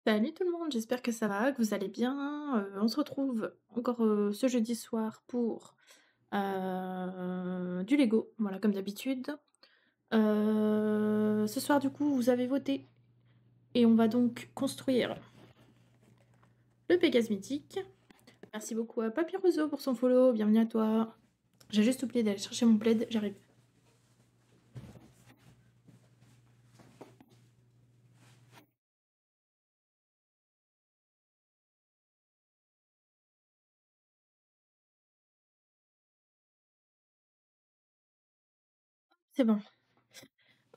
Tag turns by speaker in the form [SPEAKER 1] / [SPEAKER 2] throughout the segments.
[SPEAKER 1] Salut tout le monde, j'espère que ça va, que vous allez bien. On se retrouve encore, ce jeudi soir pour, du Lego, voilà comme d'habitude. Ce soir du coup vous avez voté et on va donc construire le Pégase mythique. Merci beaucoup à Papyroso pour son follow, bienvenue à toi. J'ai juste oublié d'aller chercher mon plaid, j'arrive. C'est bon.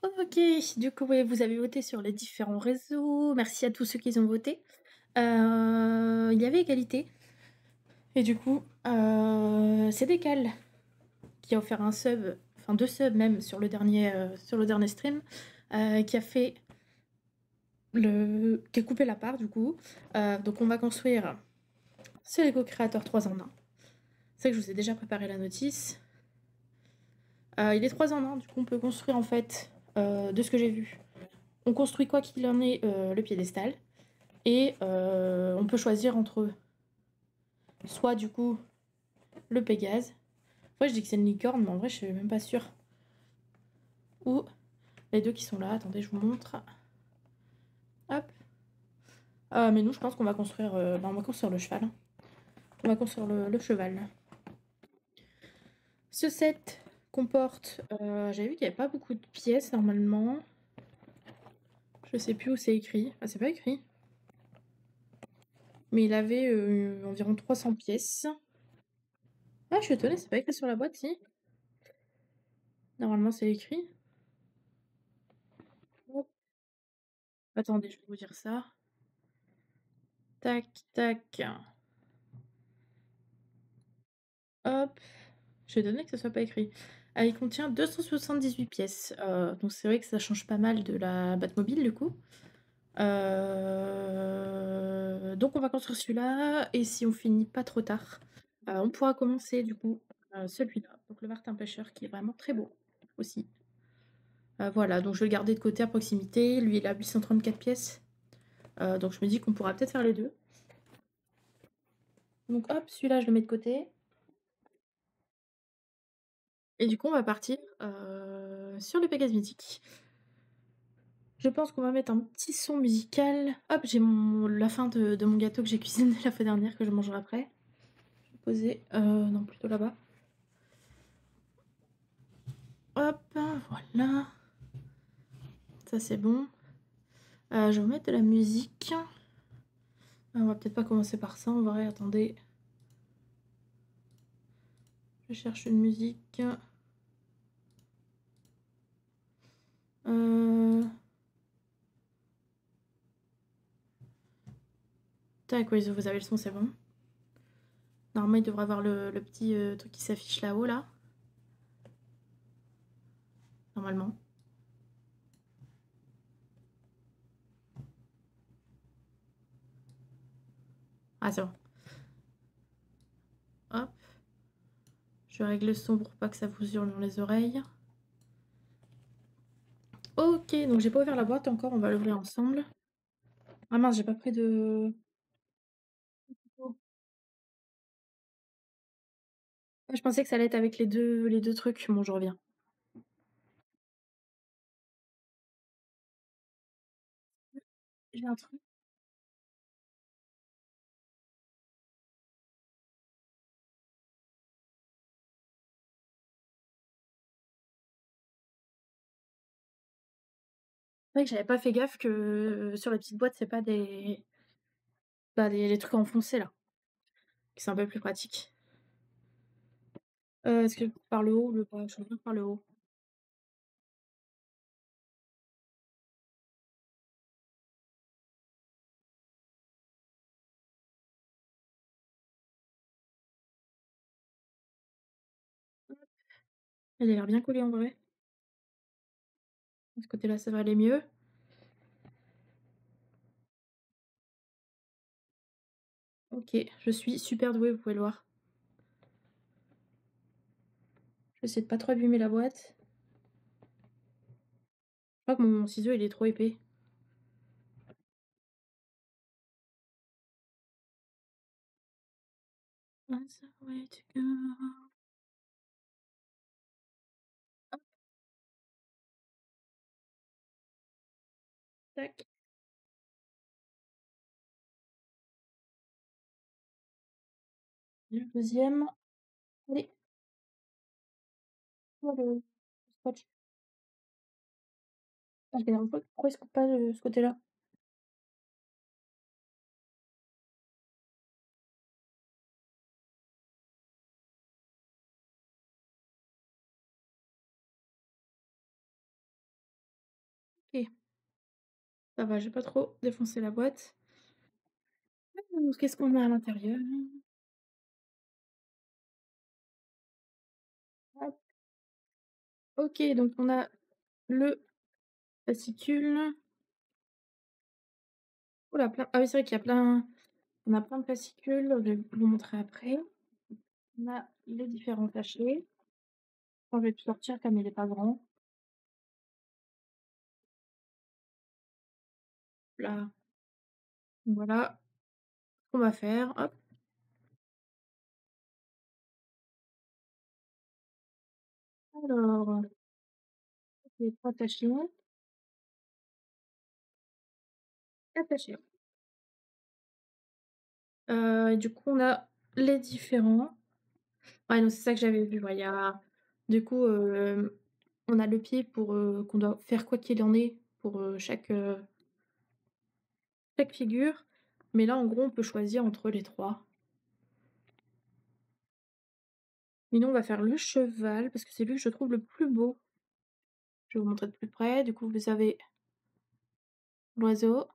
[SPEAKER 1] OK, du coup, ouais, vous avez voté sur les différents réseaux. Merci à tous ceux qui ont voté. Il y avait égalité. Et du coup, c'est Décal qui a offert un sub, enfin 2 subs même sur le dernier stream, qui a fait qui a coupé la part du coup. Donc on va construire ce Lego Creator 3 en 1. C'est que je vous ai déjà préparé la notice. Il est 3 en 1, du coup on peut construire en fait, de ce que j'ai vu, on construit quoi qu'il en est, le piédestal. Et on peut choisir entre soit du coup le Pégase. Moi je dis que c'est une licorne, mais en vrai je suis même pas sûre. Ou les deux qui sont là, attendez, je vous montre. Hop. Mais nous, je pense qu'on va construire, on va construire le cheval. On va construire le cheval. Ce set comporte, j'avais vu qu'il n'y avait pas beaucoup de pièces normalement. Je sais plus où c'est écrit. Ah, c'est pas écrit. Mais il avait environ 300 pièces. Ah, je suis étonnée, c'est pas écrit sur la boîte, si. Normalement, c'est écrit. Hop. Attendez, je vais vous dire ça. Tac, tac. Hop. Je suis étonnée que ce soit pas écrit. Il contient 278 pièces. Donc c'est vrai que ça change pas mal de la Batmobile du coup. Donc on va construire celui-là et si on finit pas trop tard, on pourra commencer du coup, celui-là. Donc le Martin Pêcheur qui est vraiment très beau aussi. Voilà, donc je vais le garder de côté à proximité. Lui il a 834 pièces. Donc je me dis qu'on pourra peut-être faire les deux. Donc hop, celui-là je le mets de côté. Et du coup on va partir sur le Pégase mythique. Je pense qu'on va mettre un petit son musical. Hop, j'ai la fin de mon gâteau que j'ai cuisiné la fois dernière que je mangerai après. Je vais poser, non plutôt là-bas. Hop, voilà. Ça c'est bon. Je vais vous mettre de la musique. On va peut-être pas commencer par ça en vrai, attendez. Je cherche une musique. Tac, oui, vous avez le son, c'est bon. Normalement, il devrait avoir le petit truc qui s'affiche là-haut, là. Normalement. Ah, c'est bon. Hop. Je règle le son pour pas que ça vous hurle dans les oreilles. Ok, donc j'ai pas ouvert la boîte encore, on va l'ouvrir ensemble. Ah mince, j'ai pas pris de... Oh. Ah, je pensais que ça allait être avec les deux trucs. Bon, je reviens. J'ai un truc. C'est vrai que j'avais pas fait gaffe que sur la petite boîte, c'est pas des... Bah, les trucs enfoncés là, qui sont un peu plus pratiques. Est-ce que par le haut ou le bas? Je reviens par le haut. Elle a l'air bien collée en vrai. De ce côté-là, ça va aller mieux. Ok, je suis super douée, vous pouvez le voir. Je vais essayer de pas trop abîmer la boîte. Je crois que mon ciseau il est trop épais. That's the way to go. Tac. Le deuxième. Allez, oh le scotch. Ah, je galère un peu. Pourquoi il se coupe pas de ce côté-là? OK, ça va, j'ai pas trop défoncé la boîte. Qu'est-ce qu'on a à l'intérieur? Hop. OK, donc on a le fascicule. Oh là, plein ah oui, c'est vrai qu'il y a plein on a plein de fascicules, je vais vous montrer après. On a les différents sachets. Bon, je vais tout sortir comme il est pas grand. Là, voilà ce qu'on va faire. Hop, alors, les 3 sachets, 4 sachets. Du coup, on a les différents ouais, donc c'est ça que j'avais vu, ouais, il y a du coup, on a le pied pour, qu'on doit faire quoi qu'il en ait pour, chaque figure. Mais là, en gros, on peut choisir entre les 3. Mais nous, on va faire le cheval parce que c'est lui que je trouve le plus beau. Je vais vous montrer de plus près. Du coup, vous avez l'oiseau,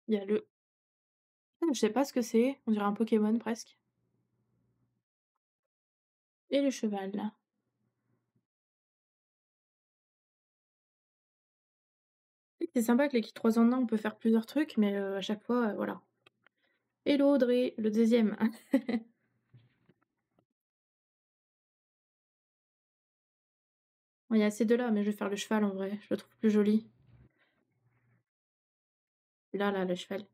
[SPEAKER 1] il y a le je sais pas ce que c'est, on dirait un Pokémon presque et le cheval. C'est sympa que les kits 3 en 1, on peut faire plusieurs trucs, mais à chaque fois, voilà. Hello Audrey, le deuxième. Il y a ces 2 là, mais je vais faire le cheval en vrai, je le trouve plus joli. Là, le cheval.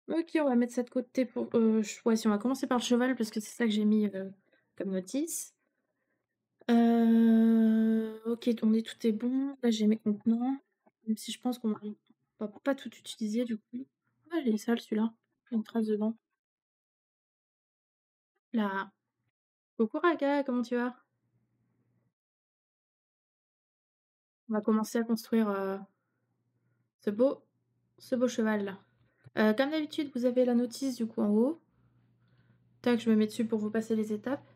[SPEAKER 1] OK, on va mettre ça de côté pour, ch ouais, si on va commencer par le cheval parce que c'est ça que j'ai mis, comme notice. OK, on est tout est bon. Là, j'ai mes contenants, même si je pense qu'on va pas tout utiliser du coup. Ah, il est sale celui-là, il y a une trace dedans. Là. Coucou Raka, comment tu vas? On va commencer à construire, ce beau ce beau cheval-là. Comme d'habitude, vous avez la notice du coup en haut. Tac, je me mets dessus pour vous passer les étapes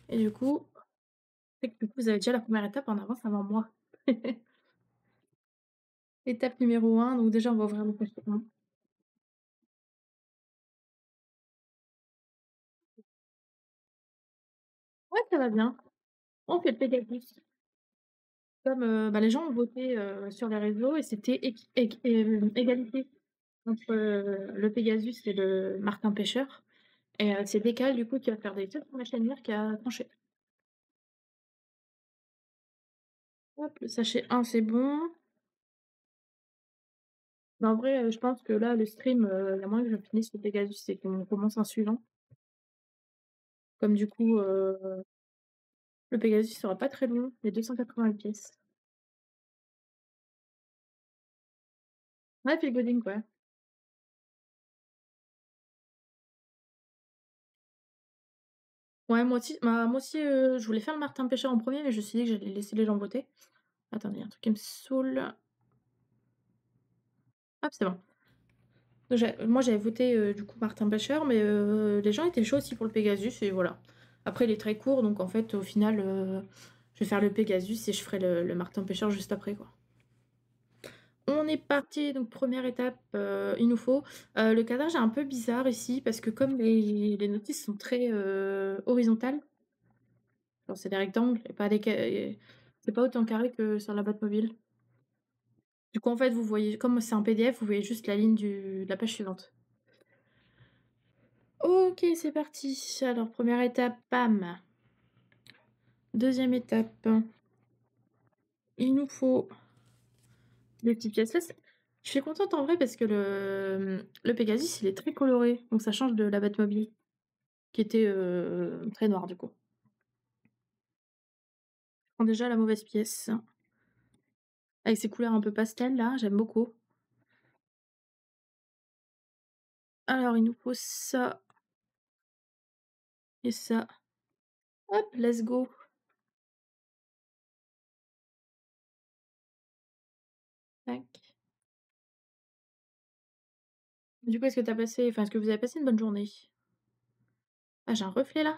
[SPEAKER 1] et du coup, tac, du coup, vous avez déjà la première étape en avance avant moi. Étape numéro 1, donc déjà on va ouvrir le paquet 1. Ouais, ça va bien. On fait le Pegasus. Comme, bah, les gens ont voté, sur les réseaux et c'était égalité entre, le Pegasus et le Martin Pêcheur et c'est Décal du coup qui va faire des tests sur la chaîne mère qui a tranché. Hop, le sachet 1 c'est bon. Mais en vrai, je pense que là, le stream, il y a moyen que je finisse le Pegasus et qu'on commence un suivant. Comme du coup, le Pegasus sera pas très long, il y a 280 pièces. Ouais, fil Godin, ouais. Ouais, moi aussi, je voulais faire le Martin Pêcheur en premier mais je me suis dit que j'allais laisser les gens voter. Attendez, il y a un truc qui me saoule. Hop, c'est bon. Moi, j'avais voté, du coup, Martin Pêcheur, mais les gens étaient chauds aussi pour le Pegasus et voilà. Après, il est très court, donc en fait, au final, je vais faire le Pegasus et je ferai le Martin Pêcheur juste après, quoi. On est parti, donc première étape, il nous faut le cadrage est un peu bizarre ici parce que comme les notices sont très, horizontales, genre c'est des rectangles et pas des ca c'est pas autant carré que sur la boîte mobile. Du coup, en fait, vous voyez comme c'est un PDF, vous voyez juste la ligne de la page suivante. OK, c'est parti. Alors première étape, pam. Deuxième étape, il nous faut des petites pièces. Je suis contente en vrai parce que le Pegasus, il est très coloré, donc ça change de la Batmobile qui était, très noire du coup. Je prends déjà la mauvaise pièce, avec ses couleurs un peu pastel là, j'aime beaucoup. Alors il nous faut ça et ça. Hop, let's go. Tac. Du coup, est-ce que vous avez passé une bonne journée? Ah, j'ai un reflet là?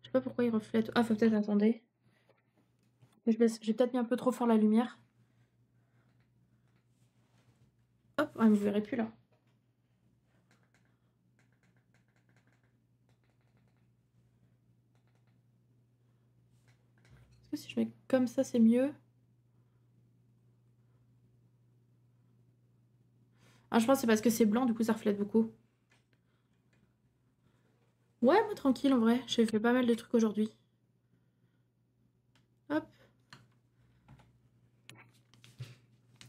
[SPEAKER 1] Je sais pas pourquoi il reflète. Ah, faut peut-être attendez. J'ai peut-être mis un peu trop fort la lumière. Hop, ah, vous verrez plus là. Est-ce que si je mets comme ça, c'est mieux? Ah, je pense que c'est parce que c'est blanc, du coup ça reflète beaucoup. Ouais, moi tranquille en vrai, j'ai fait pas mal de trucs aujourd'hui. Hop.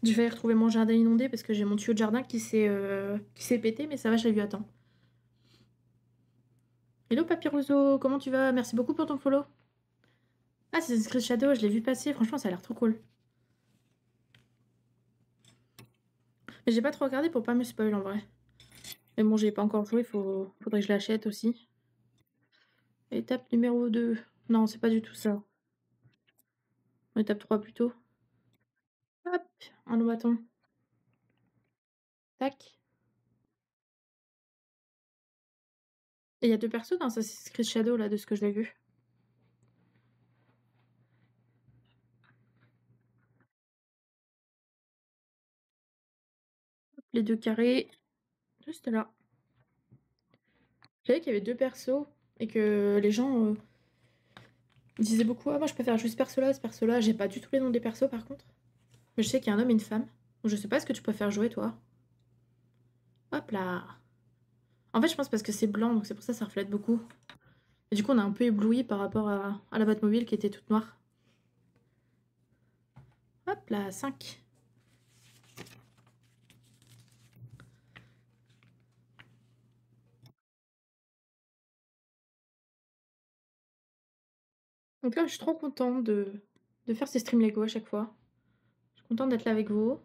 [SPEAKER 1] Je vais retrouver mon jardin inondé parce que j'ai mon tuyau de jardin qui s'est pété, mais ça va, je l'ai vu à temps. Hello Papyroso, comment tu vas? Merci beaucoup pour ton follow. Ah, c'est Secret Shadow, je l'ai vu passer, franchement ça a l'air trop cool. Mais j'ai pas trop regardé pour pas me spoil en vrai. Mais bon, j'ai pas encore joué, faudrait que je l'achète aussi. Étape numéro 2. Non, c'est pas du tout ça. Étape 3 plutôt. Hop, un bâton. Tac. Et il y a deux persos dans Assassin's Creed Shadow là, de ce que je l'ai vu. Les deux carrés, juste là. Je savais qu'il y avait deux persos et que les gens disaient beaucoup: ah, moi je préfère juste ce perso-là, ce perso-là. J'ai pas du tout les noms des persos par contre. Mais je sais qu'il y a un homme et une femme. Donc je sais pas ce que tu préfères jouer toi. Hop là. En fait, je pense parce que c'est blanc, donc c'est pour ça que ça reflète beaucoup. Et du coup, on a un peu ébloui par rapport à la Batmobile qui était toute noire. Hop là, 5. Donc là, je suis trop contente de faire ces streams Lego à chaque fois. Je suis contente d'être là avec vous.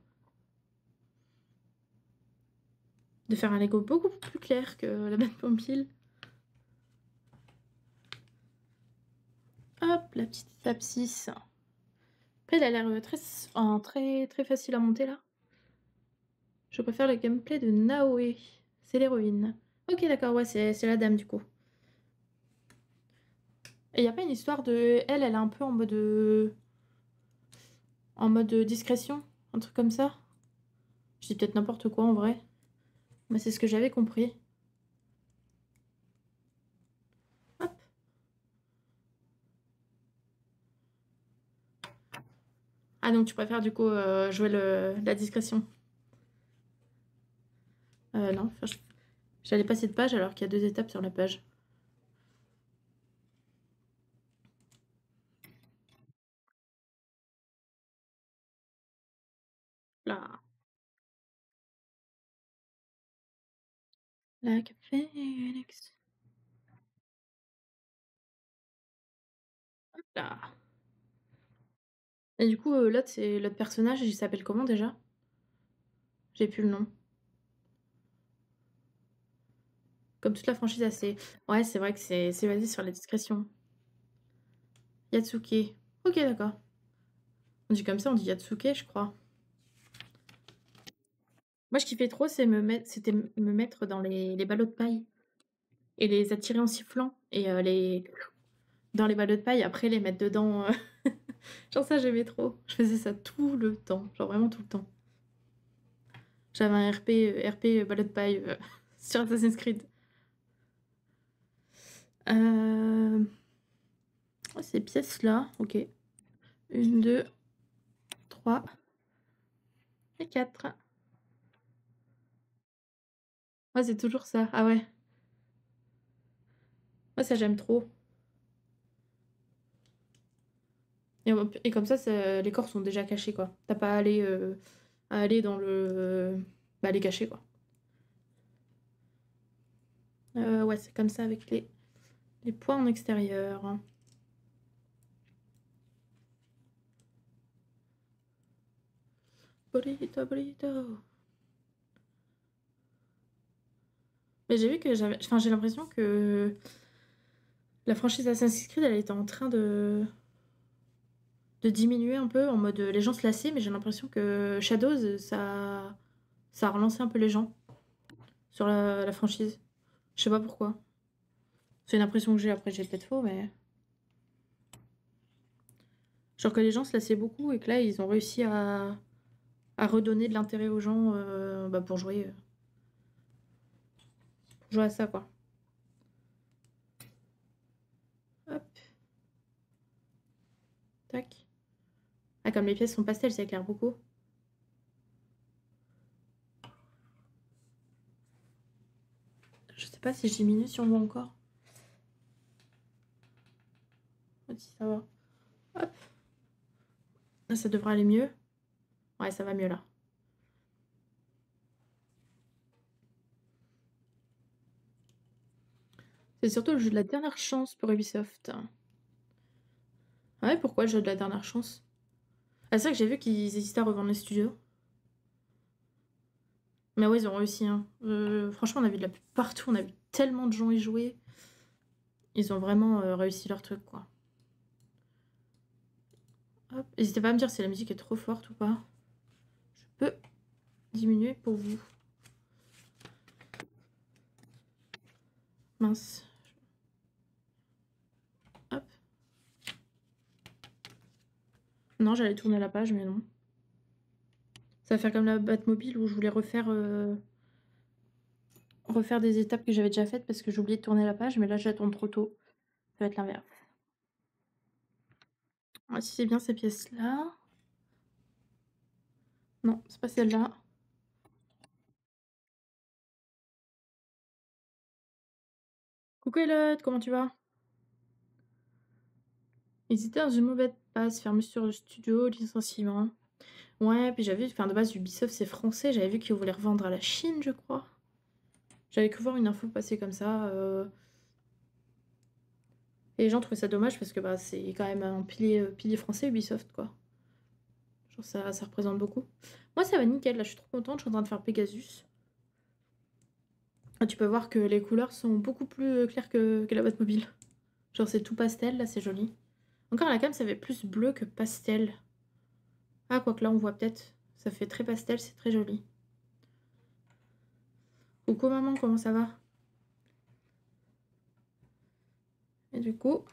[SPEAKER 1] De faire un Lego beaucoup plus clair que la Batmobile. Hop, la petite étape 6. Après, il a l'air très facile à monter là. Je préfère le gameplay de Naoe. C'est l'héroïne. Ok, d'accord, ouais, c'est la dame du coup. Et y a pas une histoire de. Elle est un peu en mode discrétion, un truc comme ça. Je dis peut-être n'importe quoi en vrai. Mais c'est ce que j'avais compris. Hop. Ah, donc tu préfères du coup jouer la discrétion. Non, enfin, j'allais passer de page alors qu'il y a deux étapes sur la page. Là. Like a phoenix. Là. Et du coup, l'autre personnage, il s'appelle comment déjà? J'ai plus le nom. Comme toute la franchise assez. Ouais, c'est vrai que c'est basé sur la discrétion. Yatsuke. Ok, d'accord. On dit comme ça, on dit Yatsuke, je crois. Moi, je kiffais trop, c'était me mettre dans les ballots de paille et les attirer en sifflant et dans les ballots de paille, après les mettre dedans. Genre ça, j'aimais trop. Je faisais ça tout le temps, genre vraiment tout le temps. J'avais un RP ballot de paille sur Assassin's Creed. Ces pièces-là, ok. 1, 2, 3 et 4. Ouais, c'est toujours ça. Ah ouais. Moi, ça, j'aime trop. Et comme ça, les corps sont déjà cachés, quoi. T'as pas à aller à aller dans le... Bah, les cacher, quoi. Ouais, c'est comme ça avec les poids en extérieur. Burrito, burrito. Mais j'ai vu que j'avais... Enfin, j'ai l'impression que la franchise Assassin's Creed, elle était en train de diminuer un peu, en mode les gens se lassaient, mais j'ai l'impression que Shadows, ça a relancé un peu les gens sur la franchise. Je sais pas pourquoi. C'est une impression que j'ai, après j'ai peut-être faux, mais... Genre que les gens se lassaient beaucoup et que là, ils ont réussi à redonner de l'intérêt aux gens bah, pour jouer à ça, quoi. Hop, tac. Ah, comme les pièces sont pastel, ça éclaire beaucoup. Je sais pas si je diminue, si on voit encore. Si ça va. Hop. Là, ça devrait aller mieux. Ouais, ça va mieux là. C'est surtout le jeu de la dernière chance pour Ubisoft. Ah ouais, pourquoi le jeu de la dernière chance? Ah, c'est vrai que j'ai vu qu'ils hésitaient à revendre les studios. Mais ouais, ils ont réussi, hein. Franchement, on a vu de la pub partout, on a vu tellement de gens y jouer. Ils ont vraiment réussi leur truc, quoi. Hop. N'hésitez pas à me dire si la musique est trop forte ou pas. Je peux diminuer pour vous. Mince. Hop. Non, j'allais tourner la page, mais non. Ça va faire comme la Batmobile où je voulais refaire des étapes que j'avais déjà faites parce que j'ai oublié de tourner la page, mais là, je la tourne trop tôt. Ça va être l'inverse. Ah, si c'est bien ces pièces-là. Non, c'est pas celle-là. Coucou Elliot, comment tu vas? Ils étaient dans une mauvaise passe, fermeture de studio, licenciement. Ouais, puis j'avais vu, enfin de base Ubisoft c'est français, j'avais vu qu'ils voulaient revendre à la Chine, je crois. J'avais cru voir une info passer comme ça. Et les gens trouvaient ça dommage parce que bah, c'est quand même un pilier français Ubisoft, quoi. Genre ça représente beaucoup. Moi ça va nickel, là je suis trop contente, je suis en train de faire Pegasus. Ah, tu peux voir que les couleurs sont beaucoup plus claires que la Batmobile. Genre c'est tout pastel, là c'est joli. Encore à la cam ça fait plus bleu que pastel. Ah, quoique là on voit peut-être. Ça fait très pastel, c'est très joli. Coucou maman, comment ça va? Et du coup,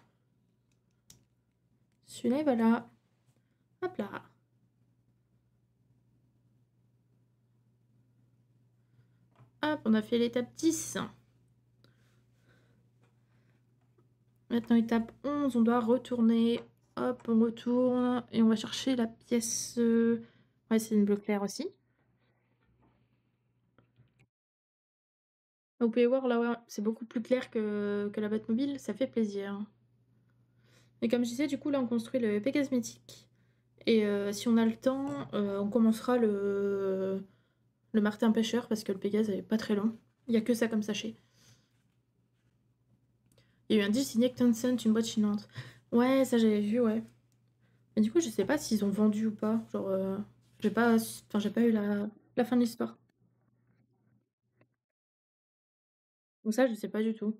[SPEAKER 1] celui-là, voilà. Hop là. Hop, on a fait l'étape 10. Maintenant, étape 11, on doit retourner. Hop, on retourne. Et on va chercher la pièce... Ouais, c'est une bleu clair aussi. Vous pouvez voir, là, ouais, c'est beaucoup plus clair que la Batmobile. Ça fait plaisir. Et comme je disais, du coup, là, on construit le Pégase mythique. Et si on a le temps, on commencera le Martin pêcheur parce que le Pégase est pas très long. Il y a que ça comme sachet. Il y a eu un deal signé avec Tencent, une boîte chinoise. Ouais, ça j'avais vu, ouais. Mais du coup, je sais pas s'ils ont vendu ou pas. Genre, j'ai pas eu la fin de l'histoire. Donc ça, je sais pas du tout.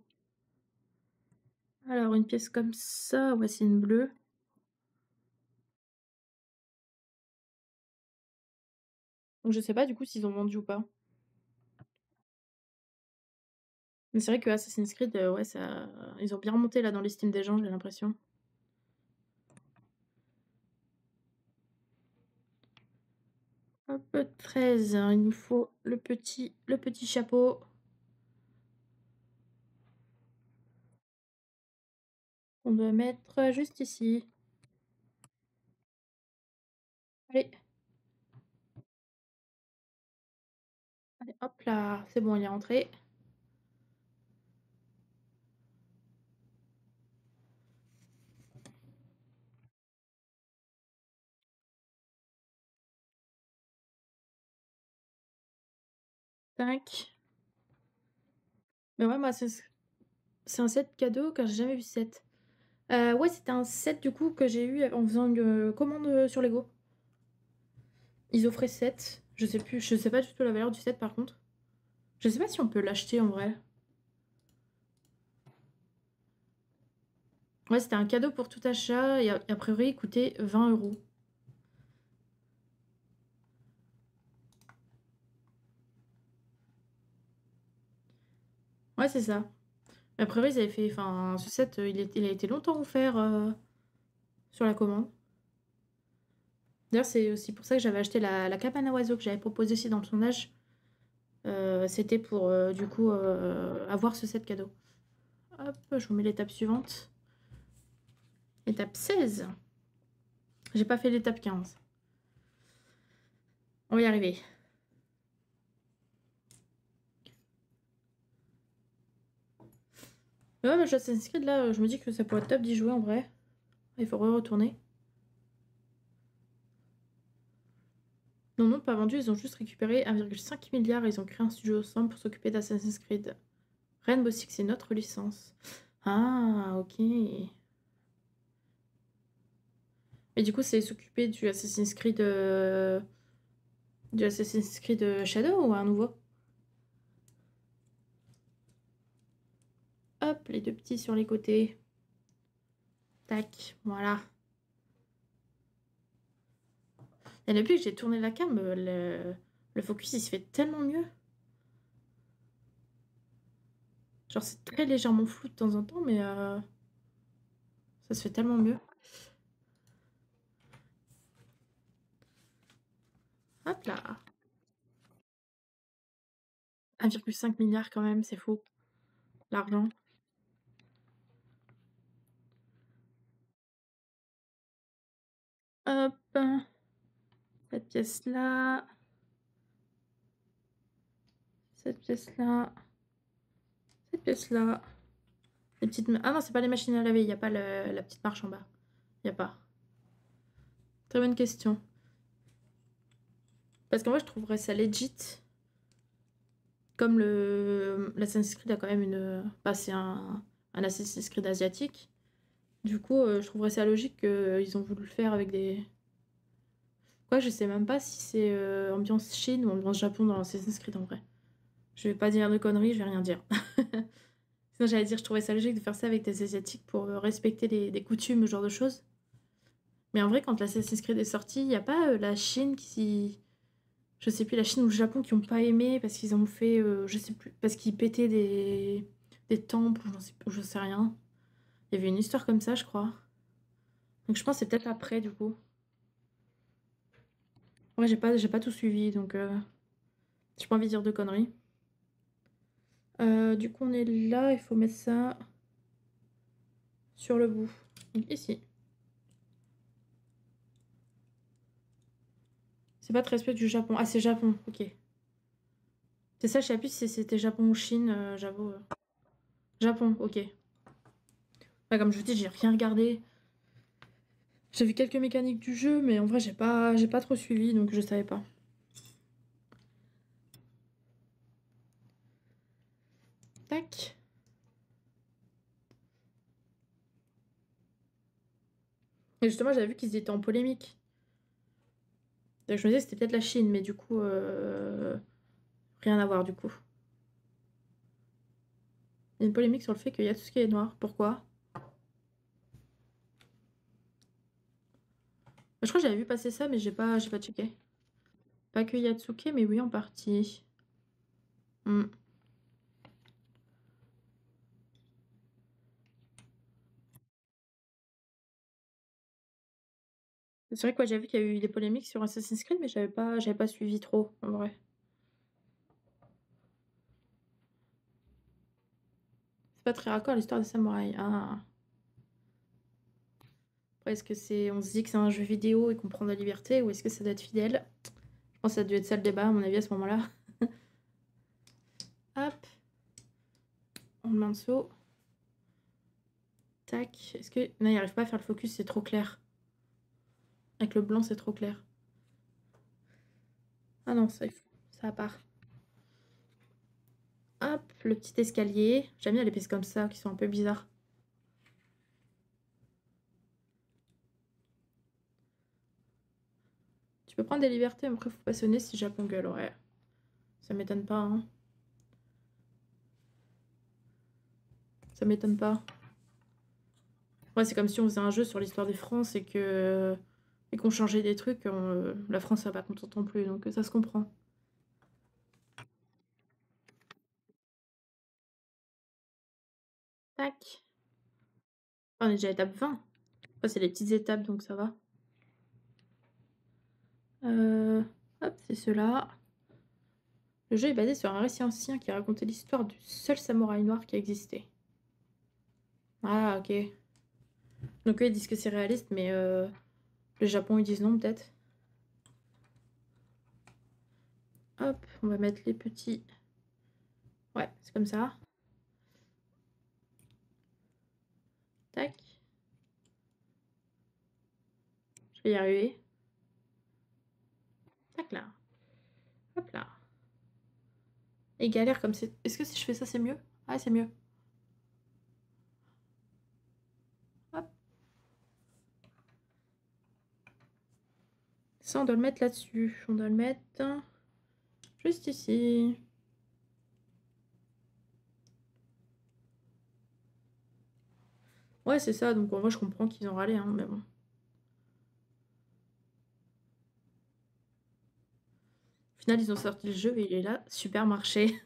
[SPEAKER 1] Alors, une pièce comme ça, ouais, c'est une bleue. Donc je sais pas du coup s'ils ont vendu ou pas. Mais c'est vrai que Assassin's Creed, ouais, ça... Ils ont bien remonté là dans l'estime des gens, j'ai l'impression. Hop, 13, hein, il nous faut le petit chapeau. On doit mettre juste ici. Allez, allez, hop là, c'est bon, il est rentré. Tac. Mais ouais, moi, c'est un set cadeau car j'ai jamais vu ce set. Ouais, c'était un set du coup que j'ai eu en faisant une commande sur Lego. Ils offraient 7. Je sais plus, je sais pas du tout la valeur du set par contre. Je sais pas si on peut l'acheter en vrai. Ouais, c'était un cadeau pour tout achat et a priori il coûtait 20 €. Ouais, c'est ça. A priori, ils avaient fait. Enfin, ce set, il a été longtemps offert sur la commande. D'ailleurs, c'est aussi pour ça que j'avais acheté la cabane à oiseaux que j'avais proposée aussi dans le sondage. C'était pour du coup avoir ce set cadeau. Hop, je vous mets l'étape suivante. Étape 16. J'ai pas fait l'étape 15. On va y arriver. Mais ouais, mais Assassin's Creed, là, je me dis que ça pourrait être top d'y jouer en vrai. Il faut retourner. Non, non, pas vendu, ils ont juste récupéré 1,5 milliard et ils ont créé un studio ensemble pour s'occuper d'Assassin's Creed. Rainbow Six, c'est notre licence. Ah, ok. Et du coup, c'est s'occuper du Assassin's Creed Shadow ou un nouveau? Hop, les deux petits sur les côtés. Tac, voilà. Et depuis que j'ai tourné la cam, le focus il se fait tellement mieux. Genre c'est très légèrement flou de temps en temps, mais ça se fait tellement mieux. Hop là. 1,5 milliard quand même, c'est fou. L'argent. Hop. Cette pièce-là. Cette pièce-là. Cette pièce-là. Les petites... Ah non, c'est pas les machines à laver, il n'y a pas la petite marche en bas. Il n'y a pas. Très bonne question. Parce qu'en vrai, je trouverais ça legit. Comme l'Assassin's Creed a quand même une... Bah, c'est un Assassin's Creed asiatique. Du coup, je trouverais ça logique qu'ils ont voulu le faire avec des... Quoi, je sais même pas si c'est ambiance Chine ou ambiance Japon dans l'Assassin's Creed en vrai. Je vais pas dire de conneries, je vais rien dire. Sinon, j'allais dire, je trouvais ça logique de faire ça avec des Asiatiques pour respecter les coutumes, ce genre de choses. Mais en vrai, quand l'Assassin's Creed est sorti, il n'y a pas la Chine qui... Je sais plus, la Chine ou le Japon qui ont pas aimé parce qu'ils ont fait... je sais plus, parce qu'ils pétaient des temples, je sais rien. Il y avait une histoire comme ça, je crois. Donc je pense que c'est peut-être après, du coup. Ouais, j'ai pas tout suivi, donc j'ai pas envie de dire de conneries. Du coup, on est là, il faut mettre ça sur le bout. Donc ici. C'est pas très respect du Japon. Ah, c'est Japon, ok. C'est ça, je sais plus si c'était Japon ou Chine, j'avoue. Japon, ok. Ouais, comme je vous dis, j'ai rien regardé. J'ai vu quelques mécaniques du jeu, mais en vrai, j'ai pas trop suivi, donc je savais pas. Tac. Et justement, j'avais vu qu'ils étaient en polémique. Donc je me disais que c'était peut-être la Chine, mais du coup, rien à voir du coup. Il y a une polémique sur le fait qu'il y a tout ce qui est noir. Pourquoi? Je crois que j'avais vu passer ça, mais j'ai pas checké. Pas que Yatsuke, mais oui, en partie. Hmm. C'est vrai que ouais, j'ai vu qu'il y a eu des polémiques sur Assassin's Creed, mais j'avais pas suivi trop, en vrai. C'est pas très raccord l'histoire des samouraïs. Ah. Après, est-ce que on se dit que c'est un jeu vidéo et qu'on prend de la liberté, ou est-ce que ça doit être fidèle? Je pense que ça a dû être ça le débat, à mon avis, à ce moment-là. Hop, on le met en dessous. Tac. Est-ce que... Non, il arrive pas à faire le focus, c'est trop clair. Avec le blanc, c'est trop clair. Ah non, ça à part. Hop, le petit escalier. J'aime bien les pistes comme ça, qui sont un peu bizarres. Tu peux prendre des libertés, mais après, faut pas sonner si Japon gueule, ouais. Ça m'étonne pas, hein. Ça m'étonne pas. Ouais, c'est comme si on faisait un jeu sur l'histoire des France et qu'on changeait des trucs. La France, ça va pas contente non plus, donc ça se comprend. Tac. On est déjà à étape 20. Ça, c'est les petites étapes, donc ça va. Hop, c'est cela. Le jeu est basé sur un récit ancien qui racontait l'histoire du seul samouraï noir qui a existé. Ah, ok. Donc eux, ils disent que c'est réaliste, mais le Japon, ils disent non, peut-être. Hop, on va mettre les petits... Ouais, c'est comme ça. Tac. Je vais y arriver. Tac là. Hop là. Et galère comme c'est... Est-ce que si je fais ça, c'est mieux? Ah, c'est mieux. Hop. Ça, on doit le mettre là-dessus. On doit le mettre juste ici. Ouais, c'est ça. Donc, en vrai, je comprends qu'ils ont râlé, hein, mais bon. Au final, ils ont sorti le jeu et il est là. Super marché.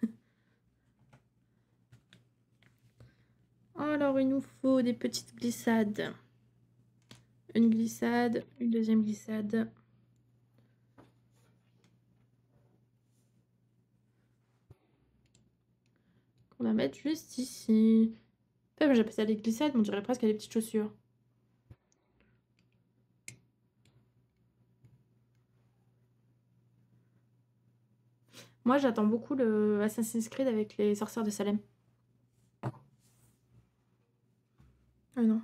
[SPEAKER 1] Alors, il nous faut des petites glissades. Une glissade, une deuxième glissade. On va mettre juste ici. Enfin, j'appelle ça des glissades, mais on dirait presque des petites chaussures. Moi, j'attends beaucoup le Assassin's Creed avec les sorcières de Salem. Ah non.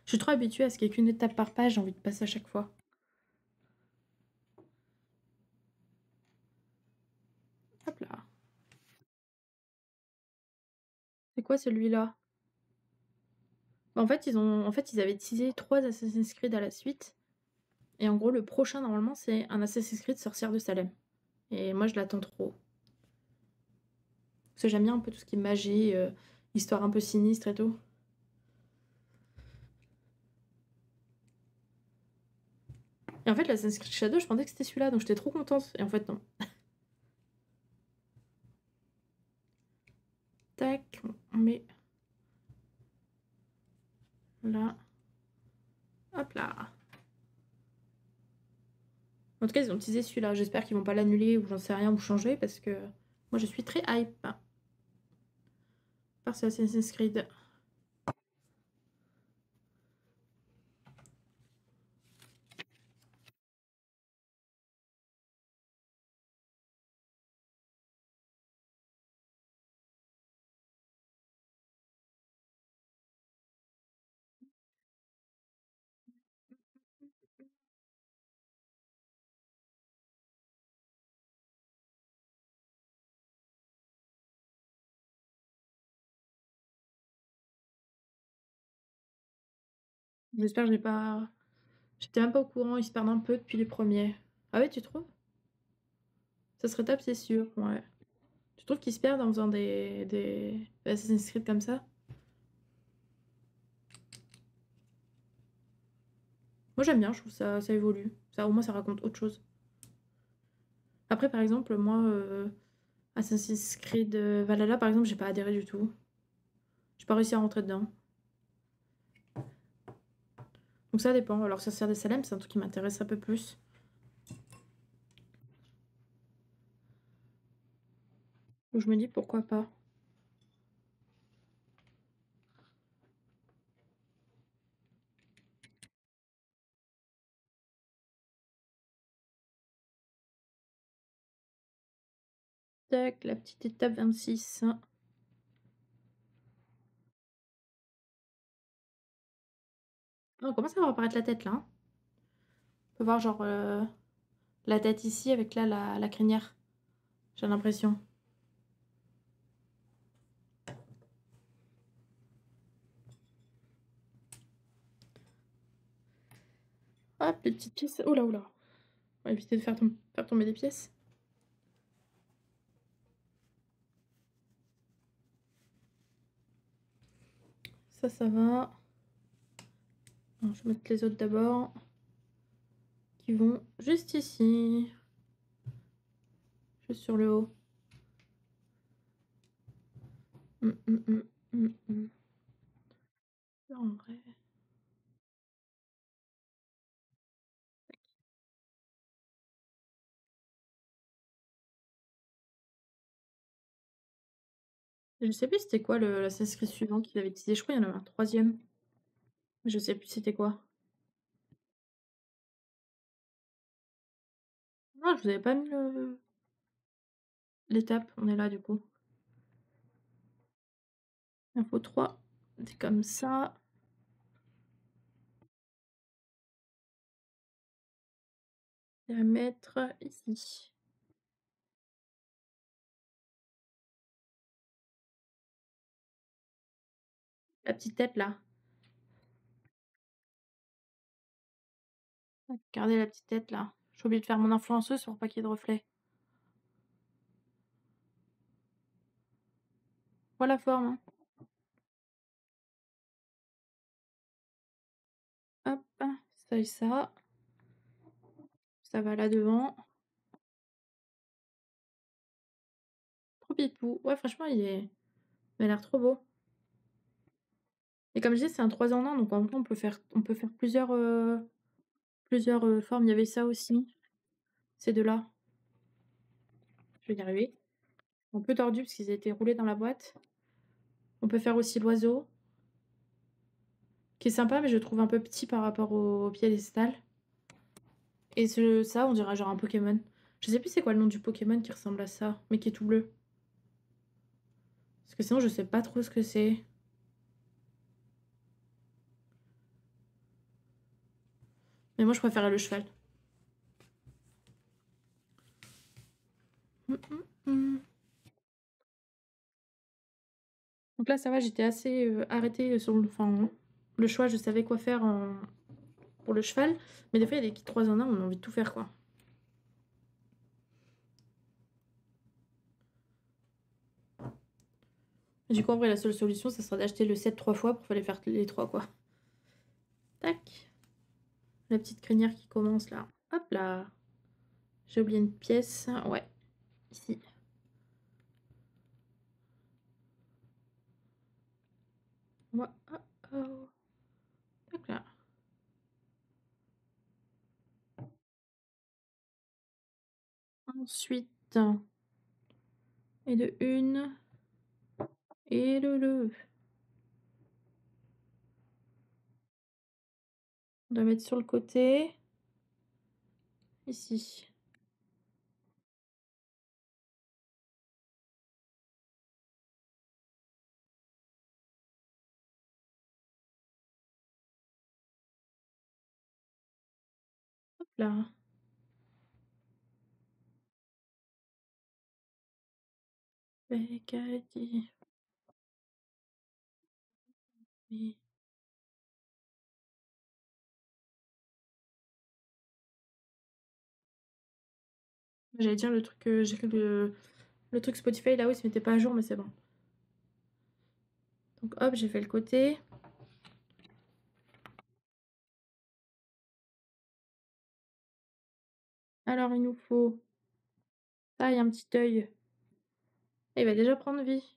[SPEAKER 1] Je suis trop habituée à ce qu'il n'y ait qu'une étape par page, j'ai envie de passer à chaque fois. Hop là. C'est quoi celui-là? En fait, ils avaient teasé 3 Assassin's Creed à la suite. Et en gros, le prochain, normalement, c'est un Assassin's Creed sorcière de Salem. Et moi, je l'attends trop. Parce que j'aime bien un peu tout ce qui est magie, histoire un peu sinistre et tout. Et en fait, l'Assassin's Creed Shadow, je pensais que c'était celui-là, donc j'étais trop contente. Et en fait, non. Tac, on met là. Hop là. En tout cas, ils ont teasé celui-là. J'espère qu'ils vont pas l'annuler ou j'en sais rien ou changer parce que moi, je suis très hype par ce Assassin's Creed. J'espère que j'ai pas. J'étais même pas au courant, ils se perdent un peu depuis les premiers. Ah ouais, tu trouves? Ça serait top, c'est sûr, ouais. Tu trouves qu'ils se perdent en faisant des Assassin's Creed comme ça? Moi j'aime bien, je trouve ça évolue. Ça, au moins ça raconte autre chose. Après, par exemple, moi, Assassin's Creed Valhalla, par exemple, j'ai pas adhéré du tout. J'ai pas réussi à rentrer dedans. Donc ça dépend. Alors, Sorcière de Salem, c'est un truc qui m'intéresse un peu plus. Donc je me dis pourquoi pas. Tac, la petite étape 26. On commence à voir apparaître la tête là, hein. On peut voir genre la tête ici avec là la crinière. J'ai l'impression. Hop, les petites pièces. Oh là, oh là. On va éviter de faire tomber des pièces. Ça va. Alors, je vais mettre les autres d'abord. Qui vont juste ici. Juste sur le haut. Hum, hum, hum, hum, hum. En vrai. Je sais plus c'était quoi l'Assassin's Creed suivant qu'il avait utilisé. Je crois qu'il y en avait un troisième. Mais je sais plus c'était quoi. Non, je vous avais pas mis l'étape. On est là du coup. Info 3. C'est comme ça. Et à mettre ici. La petite tête là. Regardez la petite tête là. J'ai oublié de faire mon influenceuse pour pas qu'il y ait de reflet. Voilà la forme. Hein. Hop, ça et ça. Ça va là devant. Trop pipou. Ouais, franchement, il a l'air trop beau. Et comme je dis, c'est un 3 en 1, donc en même temps, on peut faire plusieurs formes. Il y avait ça aussi. Ces deux-là. Je vais y arriver. Un peu tordu parce qu'ils étaient roulés dans la boîte. On peut faire aussi l'oiseau. Qui est sympa, mais je le trouve un peu petit par rapport au piédestal. Et ça, on dirait genre un Pokémon. Je sais plus c'est quoi le nom du Pokémon qui ressemble à ça, mais qui est tout bleu. Parce que sinon, je sais pas trop ce que c'est. Mais moi, je préférais le cheval. Hum, hum, hum. Donc là, ça va, j'étais assez arrêtée sur enfin, le choix, je savais quoi faire pour le cheval. Mais des fois, il y a des kits 3 en 1, on a envie de tout faire, quoi. Et du coup, en vrai, la seule solution, ça sera d'acheter le set 3 fois pour faire les 3, quoi. Tac. La petite crinière qui commence, là. Hop là. J'ai oublié une pièce. Ouais, ici. Ouais. Oh, oh. Tac là. Ensuite, et de une, et le. On doit mettre sur le côté. Ici. Hop là. Becadi. Oui. J'allais dire le truc, le truc Spotify là, oui, se mettait pas à jour, mais c'est bon. Donc hop, j'ai fait le côté. Alors, il nous faut ça et un petit œil. Et il va déjà prendre vie.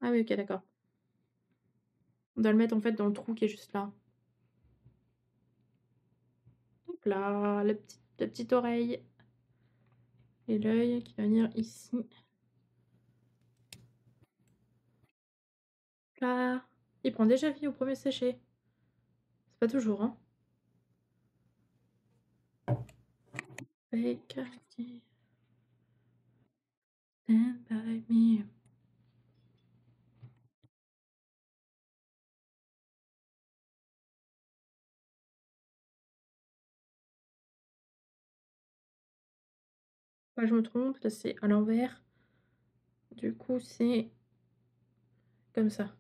[SPEAKER 1] Ah oui, ok, d'accord. On doit le mettre en fait dans le trou qui est juste là. Hop là, la petite oreille. Et l'œil qui va venir ici. Là. Il prend déjà vie au premier séché. C'est pas toujours, hein. Becadi. Stand by me. Ouais, je me trompe, là c'est à l'envers. Du coup, c'est comme ça.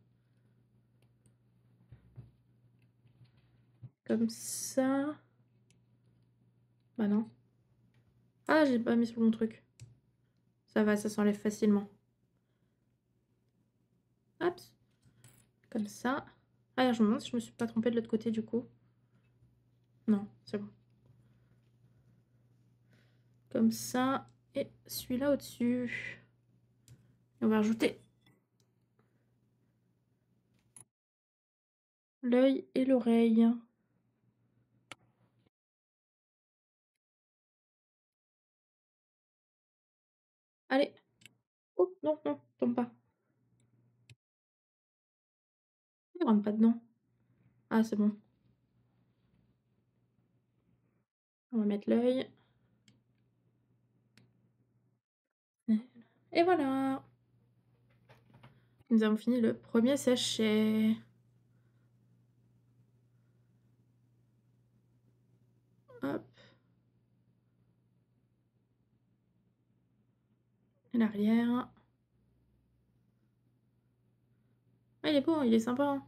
[SPEAKER 1] Comme ça. Bah non. Ah, j'ai pas mis sur mon truc. Ça va, ça s'enlève facilement. Hop. Comme ça. Ah, je me demande si je me suis pas trompée de l'autre côté du coup. Non, c'est bon. Comme ça. Et celui-là au-dessus. On va rajouter l'œil et l'oreille. Allez. Oh, non, non, tombe pas. Il rentre pas dedans. Ah, c'est bon. On va mettre l'œil. Et voilà. Nous avons fini le premier sachet. Hop. Et l'arrière. Ah, il est beau, il est sympa, hein.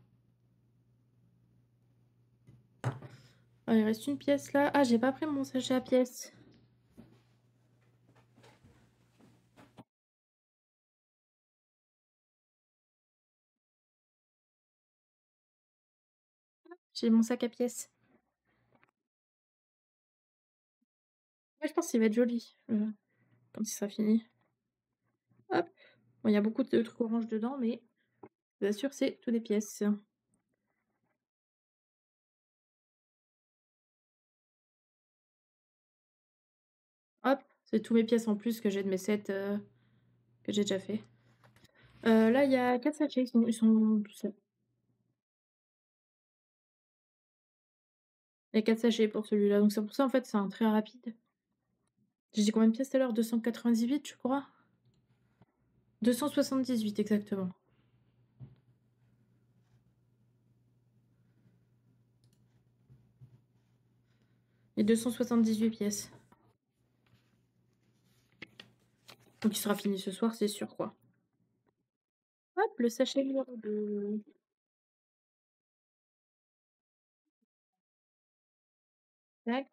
[SPEAKER 1] Ah, il reste une pièce là. Ah, j'ai pas pris mon sachet à pièces. J'ai mon sac à pièces. Ouais, je pense qu'il va être joli quand il sera fini. Hop. Bon, il y a beaucoup de trucs orange dedans, mais je vous assure, c'est toutes des pièces. Hop, c'est tous mes pièces en plus que j'ai de mes sets que j'ai déjà fait. Là, il y a 4 sachets, ils sont tout seuls. Il y a 4 sachets pour celui-là, donc c'est pour ça, en fait, c'est un très rapide. J'ai dit combien de pièces tout à l'heure? 298, je crois? 278 exactement. Et 278 pièces. Donc il sera fini ce soir, c'est sûr, quoi. Hop, le sachet numéro 2. Tac.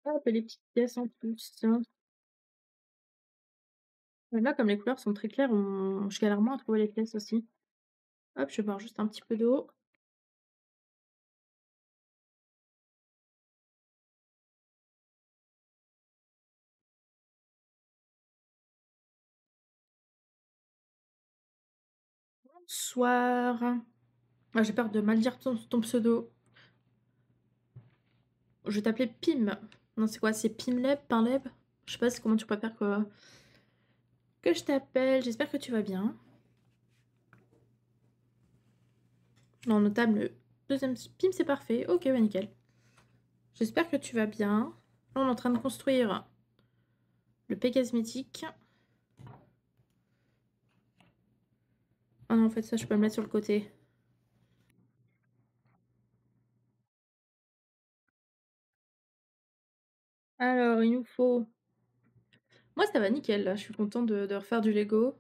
[SPEAKER 1] Hop, et les petites pièces en plus. Là, comme les couleurs sont très claires, je galère moins à trouver les pièces aussi. Hop, je vais boire juste un petit peu d'eau. Bonsoir. Ah, j'ai peur de mal dire ton pseudo. Je vais t'appeler Pim. Non, c'est quoi? C'est Pimleb, Pinleb? Je sais pas comment tu préfères que je t'appelle. J'espère que tu vas bien. Non, notable, le deuxième Pim, c'est parfait. Ok, bah nickel. J'espère que tu vas bien. Là, on est en train de construire le Pégase mythique. Ah non, en fait, ça, je peux le mettre sur le côté. Alors, il nous faut... Moi, ça va nickel, là. Je suis contente de refaire du Lego.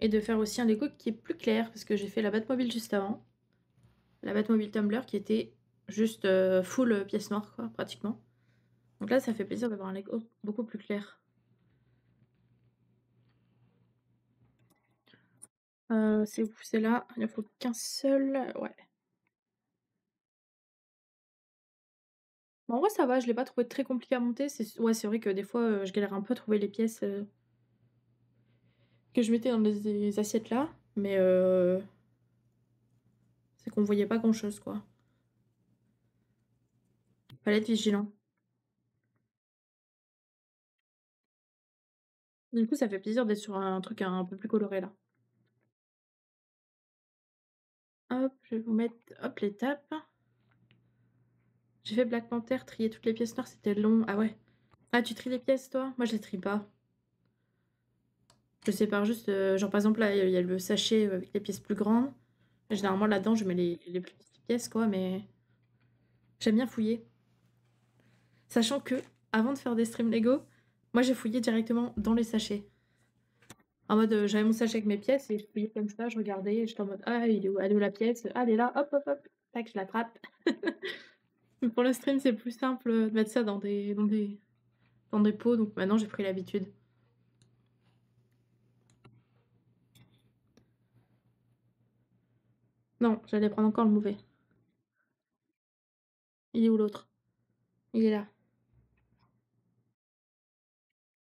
[SPEAKER 1] Et de faire aussi un Lego qui est plus clair, parce que j'ai fait la Batmobile juste avant. La Batmobile Tumblr qui était juste full pièce noire, quoi, pratiquement. Donc là, ça fait plaisir d'avoir un Lego beaucoup plus clair. C'est où? C'est là. Il ne faut qu'un seul. Ouais. Bon, en vrai, ça va. Je l'ai pas trouvé très compliqué à monter. Ouais, c'est vrai que des fois, je galère un peu à trouver les pièces que je mettais dans les assiettes là. Mais c'est qu'on voyait pas grand-chose, quoi. Fallait être vigilant. Du coup, ça fait plaisir d'être sur un truc un peu plus coloré là. Hop, je vais vous mettre hop l'étape. J'ai fait Black Panther, trier toutes les pièces noires, c'était long. Ah ouais. Ah, tu tries les pièces, toi? Moi, je les trie pas. Je sépare juste, genre par exemple là, il y a le sachet, avec les pièces plus grandes. Généralement là-dedans, je mets les plus petites pièces quoi, mais j'aime bien fouiller. Sachant que avant de faire des streams Lego, moi j'ai fouillé directement dans les sachets. En mode, j'avais mon sachet avec mes pièces et je fouillais comme ça, je regardais et j'étais en mode: «Ah il est où? Elle est où la pièce? Ah elle est là, hop, hop, hop, tac je l'attrape». Pour le stream, c'est plus simple, de mettre ça dans des pots, donc maintenant j'ai pris l'habitude. Non, j'allais prendre encore le mauvais. Il est où l'autre? Il est là.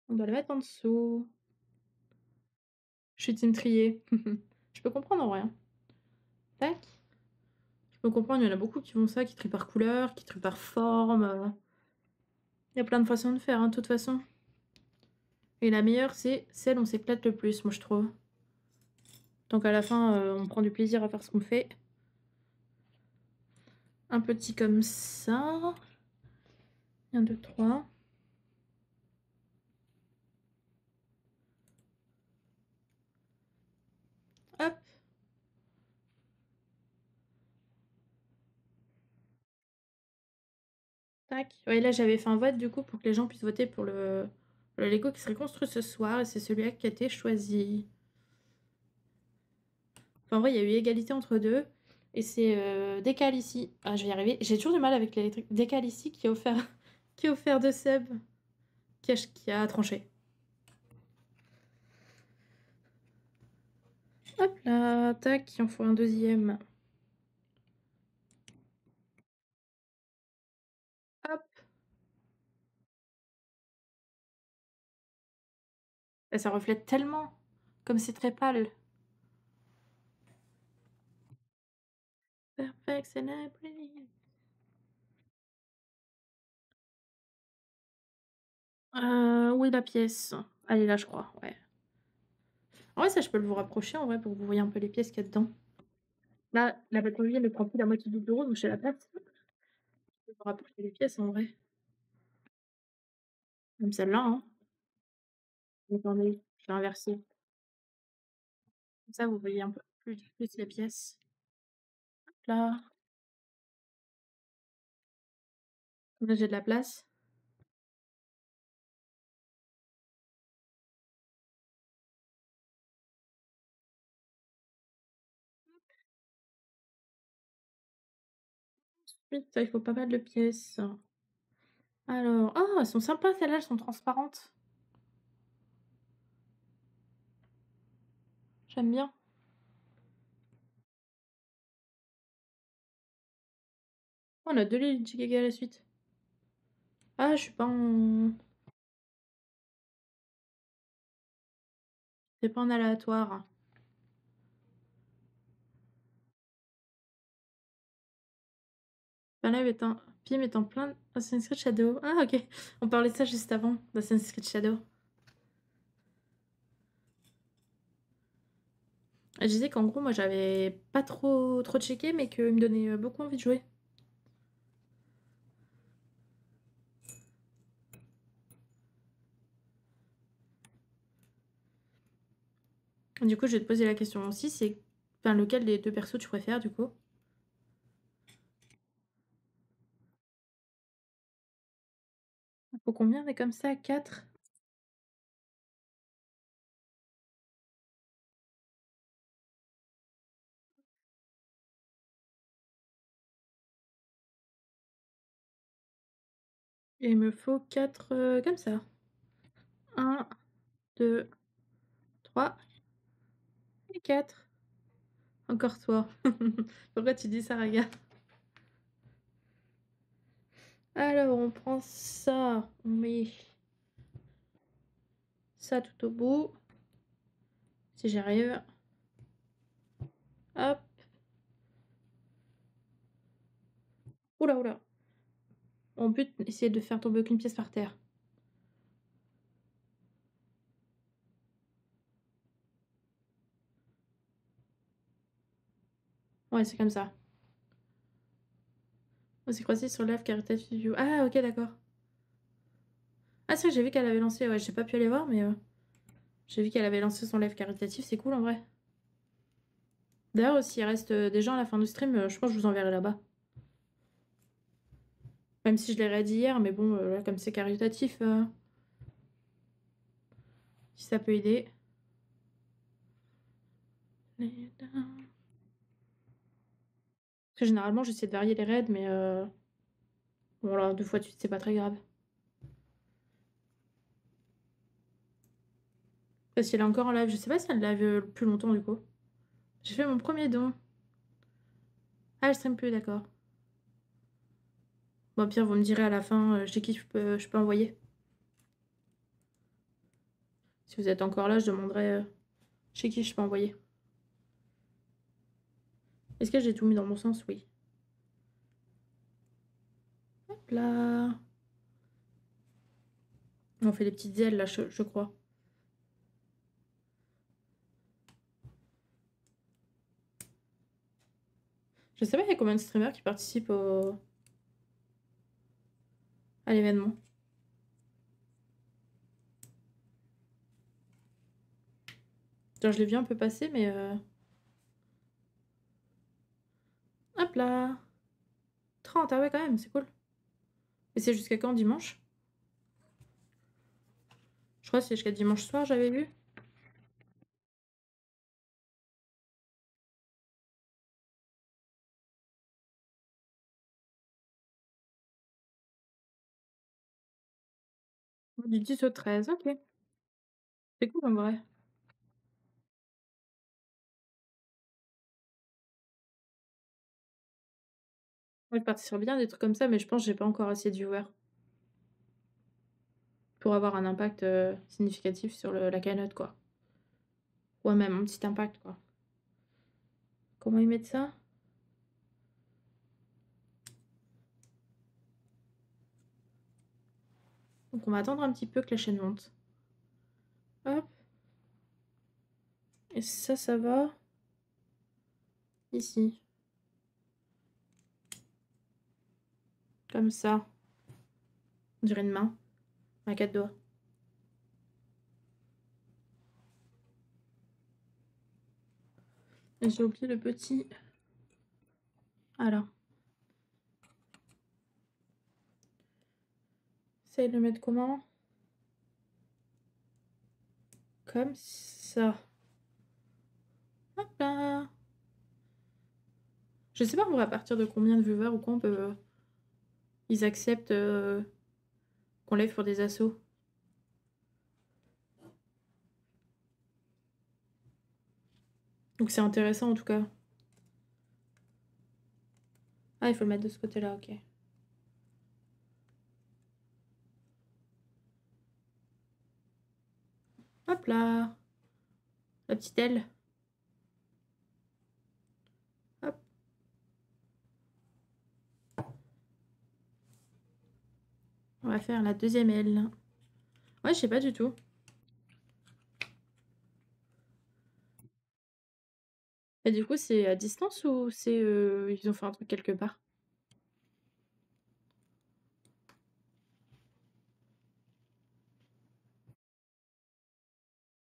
[SPEAKER 1] On doit le mettre en dessous. Je suis team trier. Je peux comprendre en vrai, hein. Tac. Je peux comprendre, il y en a beaucoup qui font ça, qui trient par couleur, qui trient par forme, il y a plein de façons de faire, hein, de toute façon. Et la meilleure, c'est celle où on s'éclate le plus, moi je trouve. Donc à la fin, on prend du plaisir à faire ce qu'on fait. Un petit comme ça. 1, 2, 3. Hop. Tac. Ouais, là j'avais fait un vote du coup pour que les gens puissent voter pour le Lego qui serait construit ce soir et c'est celui-là qui a été choisi. Enfin, en vrai, il y a eu égalité entre deux. Et c'est Décal ici. Ah, je vais y arriver. J'ai toujours du mal avec l'électrique. Décal ici qui a offert, qui a offert de sub, qui a tranché. Hop là, tac, il en faut un deuxième. Hop. Et ça reflète tellement, comme c'est très pâle. Perfect celebrity. Où est la pièce? Elle est là, je crois, ouais. En vrai, ça, je peux vous rapprocher, en vrai, pour que vous voyez un peu les pièces qu'il y a dedans. Là, la patrouille, elle ne prend plus la moitié du bureau, donc j'ai la place. Je peux vous rapprocher les pièces, en vrai. Comme celle-là, hein. Attendez, je vais inverser. Comme ça, vous voyez un peu plus les pièces. Là, là j'ai de la place. Ensuite, il faut pas mal de pièces. Alors, oh, elles sont sympas celles-là, elles sont transparentes. J'aime bien. Oh, on a 2 Lily Chicago à la suite. Ah, je suis pas en... C'est pas en aléatoire. Enfin, là, Pim est en plein Assassin's Creed Shadow. Ah, ok. On parlait de ça juste avant, d'Assassin's Creed Shadow. Et je disais qu'en gros, moi, j'avais pas trop checké, mais qu'il me donnait beaucoup envie de jouer. Du coup, je vais te poser la question aussi, c'est... Enfin, lequel des deux persos tu préfères, du coup? Il faut combien des comme ça? 4? Et il me faut 4 comme ça. 1, 2, 3 et 4. Encore toi. Pourquoi tu dis ça, regarde? Alors, on prend ça, on met ça tout au bout. Si j'arrive. Hop. Oula, oula. On peut essayer de faire tomber aucune pièce par terre. Ouais, c'est comme ça. On s'est croisé sur Love Caritative View. Ah, ok, d'accord. Ah, c'est vrai, j'ai vu qu'elle avait lancé. Ouais, j'ai pas pu aller voir, mais. J'ai vu qu'elle avait lancé son live caritatif, c'est cool en vrai. D'ailleurs, s'il reste des gens à la fin du stream, je pense que je vous enverrai là-bas. Même si je l'ai dit hier, mais bon, là, comme c'est caritatif, si ça peut aider. Parce que généralement, j'essaie de varier les raids, mais bon, là, 2 fois de suite, c'est pas très grave. Parce qu'elle est encore en live, je sais pas si elle live plus longtemps du coup. J'ai fait mon premier don. Ah, elle stream plus, d'accord. Bon, pire, vous me direz à la fin chez qui je peux envoyer. Si vous êtes encore là, je demanderai chez qui je peux envoyer. Est-ce que j'ai tout mis dans mon sens? Oui. Hop là. On fait des petites ailes là, je crois. Je sais pas, il y a combien de streamers qui participent à l'événement. Genre, je l'ai vu un peu passer, mais. Hop là. 30, ah ouais, quand même, c'est cool. Et c'est jusqu'à quand, dimanche? Je crois que c'est jusqu'à dimanche soir, j'avais vu. Du 10 au 13, ok. C'est cool en vrai. Moi, je participerais bien à des trucs comme ça, mais je pense que j'ai pas encore assez de viewers pour avoir un impact significatif sur la cagnotte, quoi. Ouais, même un petit impact, quoi. Comment ils mettent ça? Donc on va attendre un petit peu que la chaîne monte. Hop. Et ça va ici. Comme ça. On dirait une main. À 4 doigts. Et j'ai oublié le petit. Alors. Essaye de le mettre comment? Comme ça. Hop là. Je sais pas, on va partir de combien de viewers ou quoi on peut. Ils acceptent qu'on lève pour des assos. Donc c'est intéressant en tout cas. Ah, il faut le mettre de ce côté-là, ok. Hop là. La petite aile. Hop. On va faire la deuxième aile. Ouais, je sais pas du tout. Et du coup, c'est à distance ou c'est ils ont fait un truc quelque part?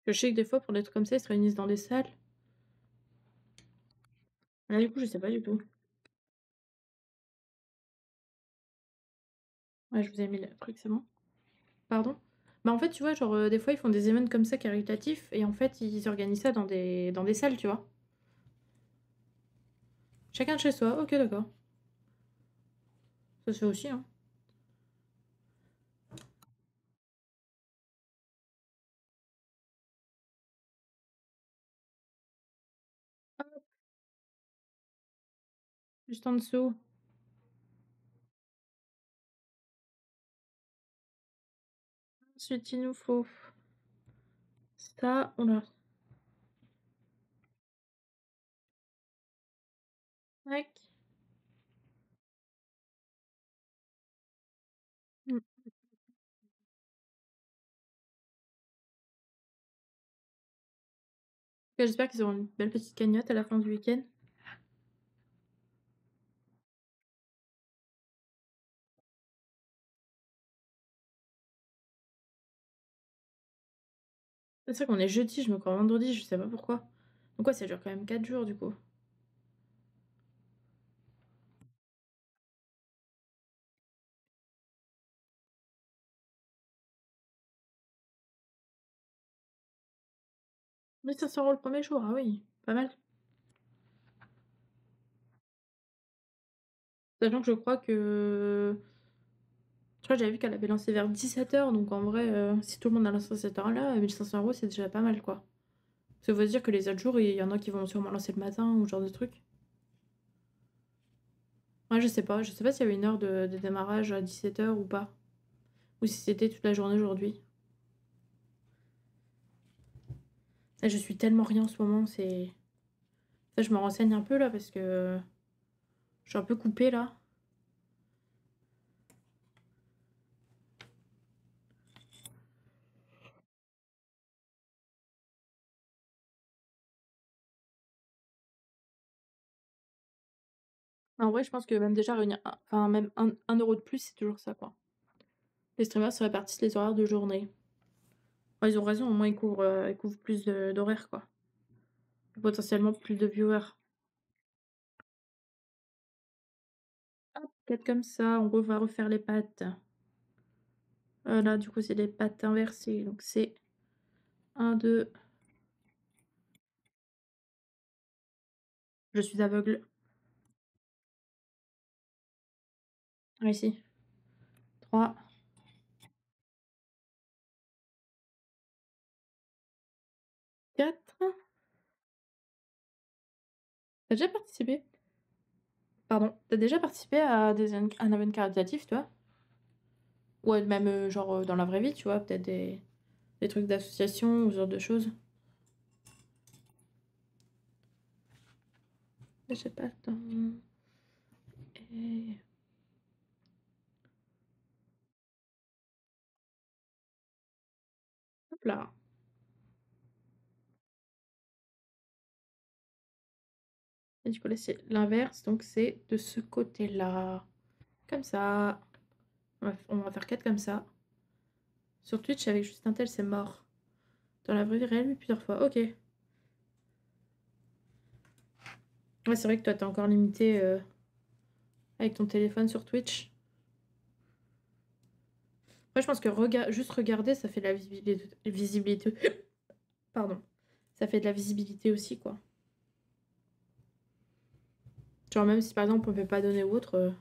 [SPEAKER 1] Je sais que des fois, pour des trucs comme ça, ils se réunissent dans des salles. Là, du coup, je sais pas du tout. Ouais, je vous ai mis le truc, c'est bon? Pardon? Bah, en fait, tu vois, genre, des fois, ils font des events comme ça caritatifs et en fait, ils organisent ça dans des salles, tu vois? Chacun de chez soi. Ok, d'accord. Ça se fait aussi, hein. Hop, juste en dessous. Ensuite, il nous faut ça. On a. Tac. Mm. J'espère qu'ils auront une belle petite cagnotte à la fin du week-end. C'est vrai qu'on est jeudi, je me crois vendredi, je sais pas pourquoi. Donc ouais, ça dure quand même 4 jours du coup. Mais 500 € le premier jour, ah oui, pas mal. Sachant que je crois que j'avais vu qu'elle avait lancé vers 17 h, donc en vrai, si tout le monde a lancé à cette heure-là, 1 500 € c'est déjà pas mal, quoi. Ça veut dire que les autres jours, il y en a qui vont sûrement lancer le matin ou ce genre de truc. Ouais, je sais pas s'il y avait une heure de démarrage à 17 h ou pas, ou si c'était toute la journée aujourd'hui. Là, je suis tellement rien en ce moment, c'est ça, je me renseigne un peu là parce que je suis un peu coupée là. En vrai, je pense que même déjà réunir enfin même un euro de plus, c'est toujours ça, quoi. Les streamers se répartissent les horaires de journée. Ouais, ils ont raison, au moins ils couvrent plus de d'horaires, quoi. Potentiellement plus de viewers. Hop, 4 comme ça, va refaire les pattes. Là, du coup, c'est les pattes inversées, donc c'est 1, 2. Je suis aveugle. Ah ici. 3, 4. Tu déjà participé? Pardon, t'as déjà participé à un event caritatif, toi? Ouais, même, genre, dans la vraie vie, tu vois? Peut-être des trucs d'association ou ce genre de choses? Je sais pas, attends. Et hop là. Et du coup, là, c'est l'inverse, donc c'est de ce côté-là. Comme ça. On va faire 4 comme ça. Sur Twitch, avec juste un tel, c'est mort. Dans la vraie vie réelle, oui, plusieurs fois. Ok. Ouais, c'est vrai que toi, t'es encore limité avec ton téléphone sur Twitch. Après, je pense que juste regarder, ça fait de la visibilité. Pardon. Ça fait de la visibilité aussi, quoi. Genre, même si par exemple, on peut pas donner ou autre,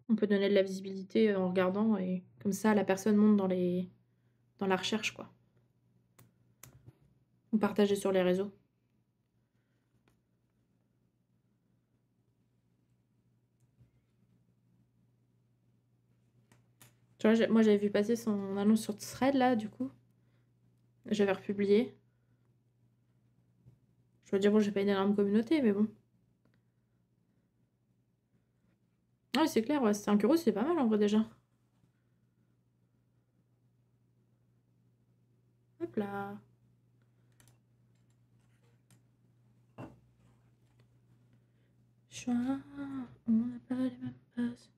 [SPEAKER 1] on peut donner de la visibilité en regardant et comme ça, la personne monte dans la recherche, quoi. Ou partager sur les réseaux. Tu vois, moi, j'avais vu passer son annonce sur Thread, là, du coup. J'avais republié. Je veux dire, bon, j'ai pas une énorme communauté, mais bon. Ah, oui, c'est clair, ouais, 5 €, c'est pas mal en vrai déjà. Hop là. Choix, on n'a pas les mêmes bases.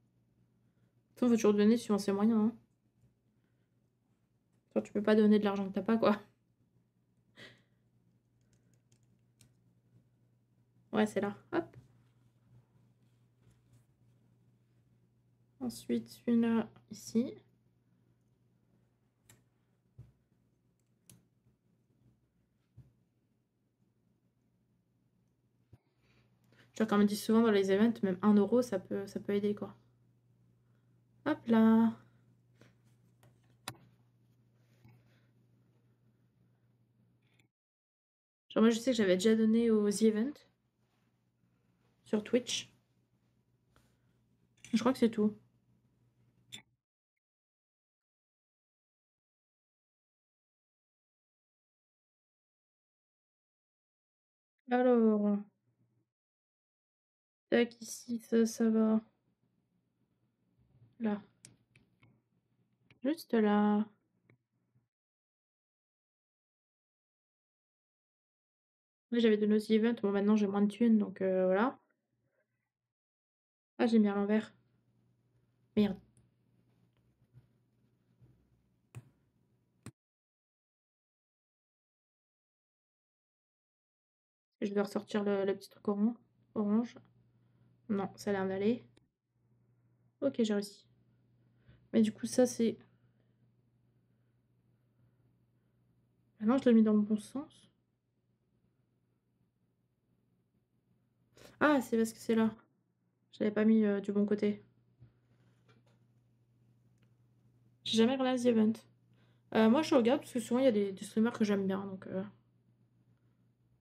[SPEAKER 1] Toi, faut toujours donner suivant ses moyens, hein. Genre, tu peux pas donner de l'argent que t'as pas, quoi. Ouais, c'est là. Hop. Ensuite, celui-là, ici. Genre, comme on dit souvent dans les events, même 1 €, ça peut aider, quoi. Hop là. Genre, moi, je sais que j'avais déjà donné aux The Event sur Twitch. Je crois que c'est tout. Alors, tac, ici, ça va. Là. Juste là. Oui, j'avais donné aux The Event. Bon, maintenant, j'ai moins de thunes, donc voilà. Ah, j'ai mis à l'envers. Merde. Je vais ressortir le petit truc orange. Non, ça a l'air d'aller. Ok, j'ai réussi. Mais du coup, ça, c'est... Ah non, je l'ai mis dans le bon sens. Ah, c'est parce que c'est là. Je l'avais pas mis du bon côté. J'ai jamais regardé The Event. Moi, je regarde parce que souvent, il y a des streamers que j'aime bien. Donc,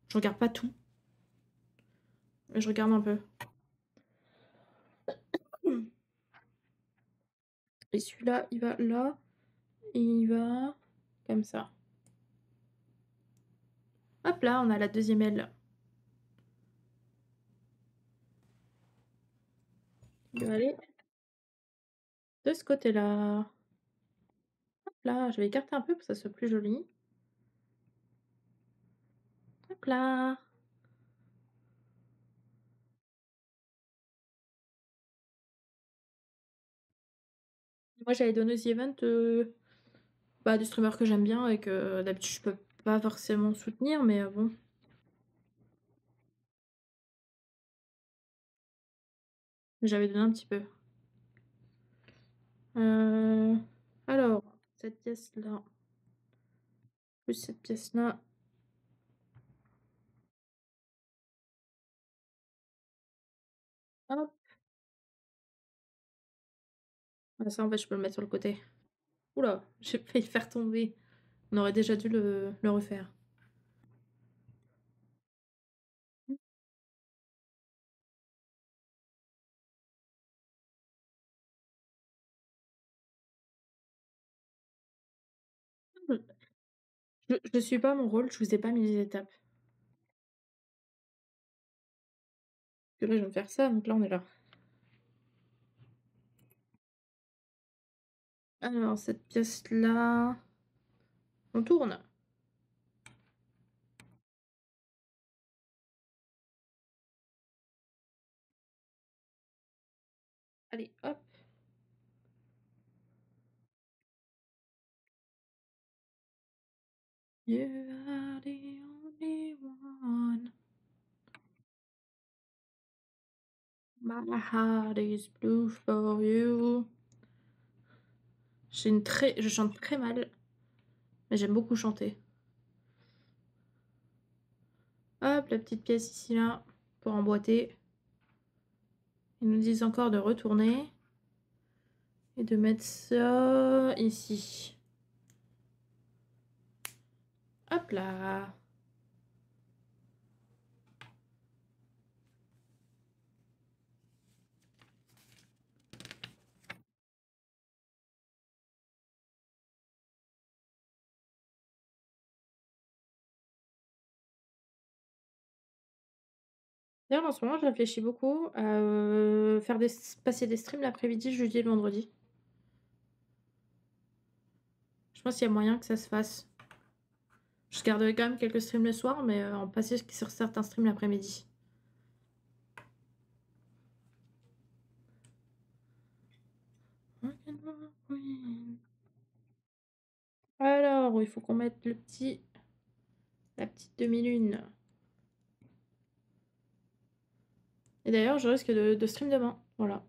[SPEAKER 1] je regarde pas tout. Mais je regarde un peu. Et celui-là, il va là. Et il va comme ça. Hop là, on a la deuxième aile. Il va aller de ce côté-là. Hop là, je vais écarter un peu pour que ça soit plus joli. Hop là. Moi, j'avais donné The Event bah, des streamers que j'aime bien et que d'habitude, je peux pas forcément soutenir, mais bon. J'avais donné un petit peu. Euh, Alors, cette pièce-là, plus cette pièce-là. Hop. Ah, ça, en fait, je peux le mettre sur le côté. Oula, j'ai failli faire tomber. On aurait déjà dû le refaire. Je suis pas mon rôle, je vous ai pas mis les étapes. Que là, je vais me faire ça, donc là, on est là. Alors, cette pièce-là, on tourne. Allez, hop. You are the only one. My heart is blue for you. Je chante très mal, mais j'aime beaucoup chanter. Hop, la petite pièce ici, là, pour emboîter. Ils nous disent encore de retourner et de mettre ça ici. Hop là. D'ailleurs, en ce moment, je réfléchis beaucoup à passer des streams l'après-midi, jeudi et le vendredi. Je pense qu'il y a moyen que ça se fasse. Je garderai quand même quelques streams le soir, mais en passer sur certains streams l'après-midi. Alors, il faut qu'on mette la petite demi-lune. Et d'ailleurs, je risque de stream demain. Voilà.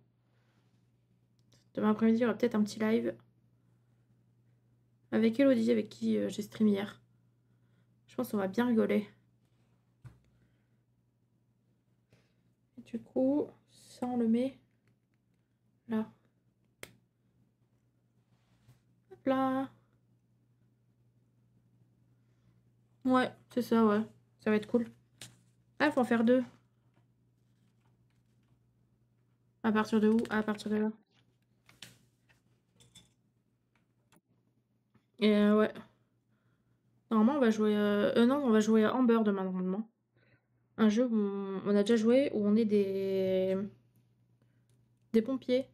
[SPEAKER 1] Demain après-midi, il y aura peut-être un petit live avec Elodie, avec qui j'ai stream hier. Je pense qu'on va bien rigoler. Et du coup, ça, on le met là. Hop là. Ouais, c'est ça, ouais. Ça va être cool. Ah, faut en faire deux. À partir de où? À partir de là. Et ouais. Normalement, on va jouer... non, on va jouer à Amber demain, normalement. Un jeu où on a déjà joué, où on est des pompiers.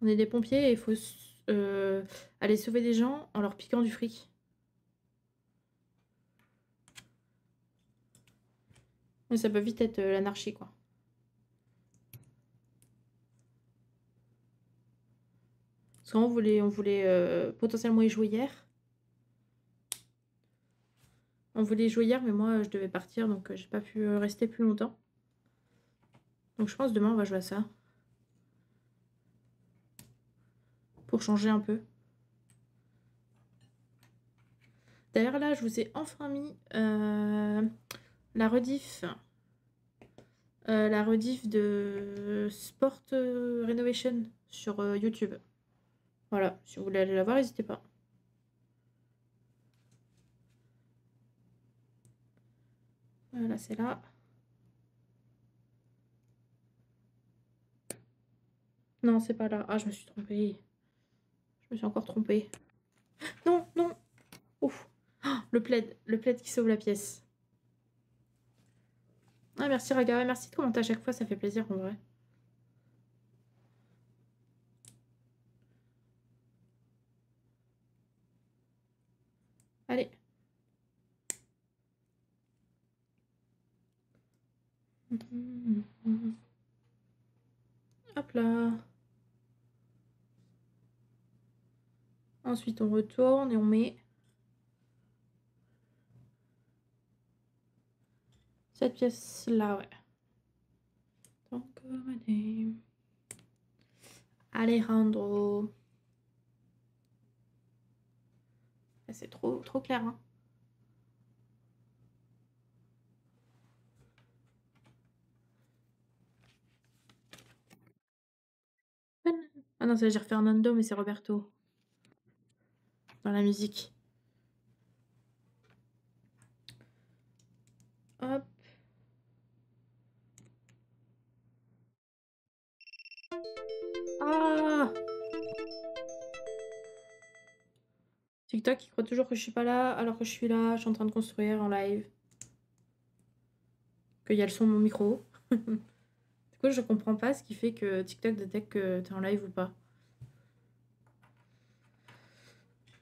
[SPEAKER 1] On est des pompiers et il faut aller sauver des gens en leur piquant du fric. Mais ça peut vite être l'anarchie, quoi. Parce qu'on voulait potentiellement y jouer hier. On voulait jouer hier, mais moi, je devais partir, donc j'ai pas pu rester plus longtemps. Donc je pense demain, on va jouer à ça. Pour changer un peu. D'ailleurs, là, je vous ai enfin mis la rediff. La rediff de Sport Renovation sur YouTube. Voilà, si vous voulez aller la voir, n'hésitez pas. Voilà, c'est là. Non, c'est pas là. Ah, je me suis trompée. Je me suis encore trompée. Non, non. Ouf. Oh, le plaid qui sauve la pièce. Ah, merci Raga, merci de commenter à chaque fois, ça fait plaisir en vrai. Allez. Hop là. Ensuite, on retourne et on met cette pièce-là, ouais. Donc, Alejandro. C'est trop clair, hein. Ah non, ça veut dire Fernando, mais c'est Roberto. Dans la musique. Hop. Ah! TikTok, il croit toujours que je suis pas là, alors que je suis là, je suis en train de construire en live. Qu'il y a le son de mon micro. Du coup, je comprends pas ce qui fait que TikTok détecte que t'es en live ou pas.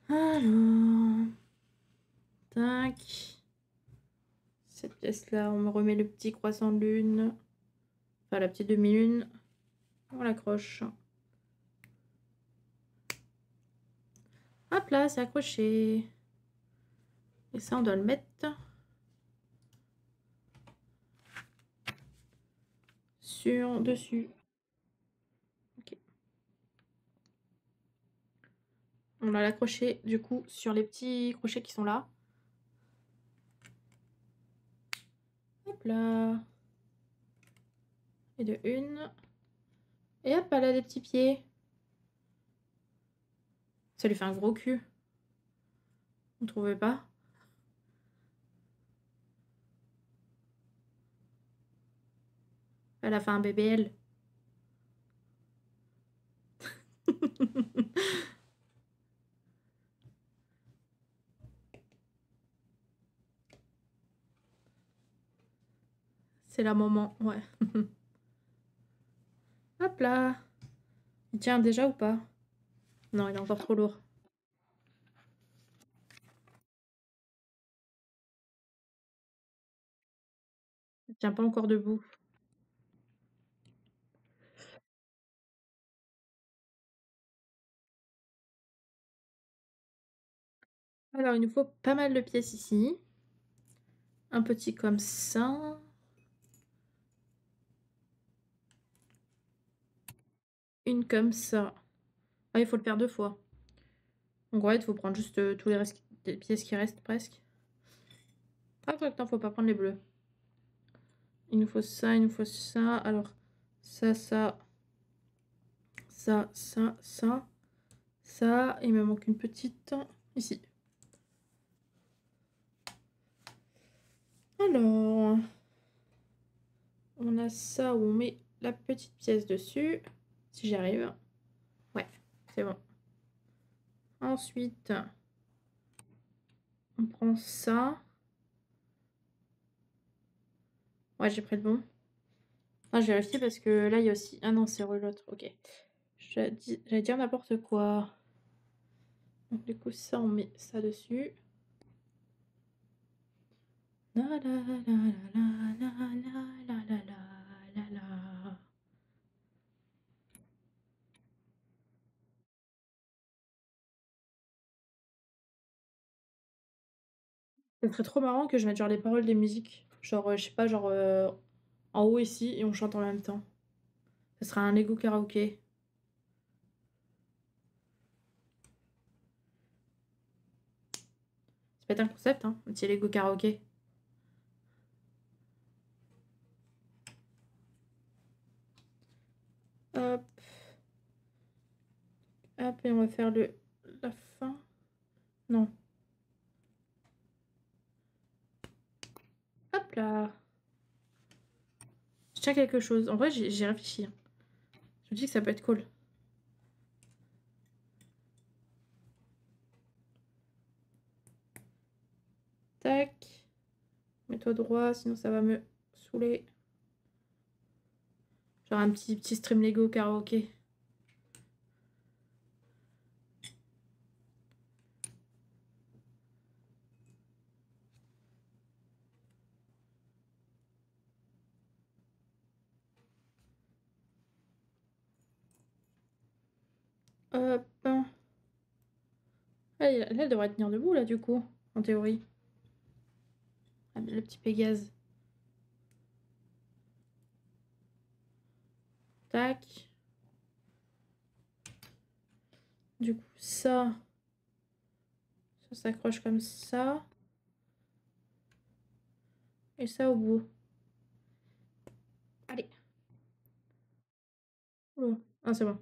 [SPEAKER 1] Alors... Tac. Cette pièce-là, on me remet le petit croissant de lune. Enfin, la petite demi-lune. On l'accroche. Hop là, c'est accroché. Et ça, on doit le mettre sur dessus. Ok. On va l'accrocher du coup sur les petits crochets qui sont là. Hop là. Et de une. Et hop, elle a des petits pieds. Ça lui fait un gros cul. Vous trouvez pas? Elle a fait un bébé, elle. C'est la maman, ouais. Hop là. Il tient déjà ou pas? Non, il est encore trop lourd. Il tient pas encore debout. Alors, il nous faut pas mal de pièces ici. Un petit comme ça. Une comme ça. Ah, il faut le faire 2 fois. Donc, ouais, il faut prendre juste tous les des pièces qui restent presque. Ah, attends, faut pas prendre les bleus. Il nous faut ça, il nous faut ça. Alors, ça, ça, ça, ça, ça, ça. Il me manque une petite ici. Alors, on a ça où on met la petite pièce dessus. Si j'y arrive. Ouais, c'est bon. Ensuite, on prend ça. Ouais, j'ai pris le bon. Ah, je vérifie parce que là, il y a aussi... Ah non, c'est l'autre. Ok. J'allais dire n'importe quoi. Donc, du coup, ça, on met ça dessus. La la la la la la la la la la. Ça serait trop marrant que je mette genre les paroles des musiques. Genre, je sais pas, genre en haut ici et on chante en même temps. Ce sera un Lego karaoké. Ça peut être un concept, hein, un petit Lego karaoké. Hop, hop, et on va faire la fin. Non. Hop là. Je tiens quelque chose. En vrai, j'ai réfléchi, hein. Je me dis que ça peut être cool. Tac. Mets-toi droit, sinon ça va me saouler. Genre un petit stream Lego karaoké. Hop. Là, elle devrait tenir debout, là, du coup, en théorie. Ah, le petit Pégase. Tac. Du coup, ça s'accroche comme ça. Et ça au bout. Allez. Oh. Ah, c'est bon.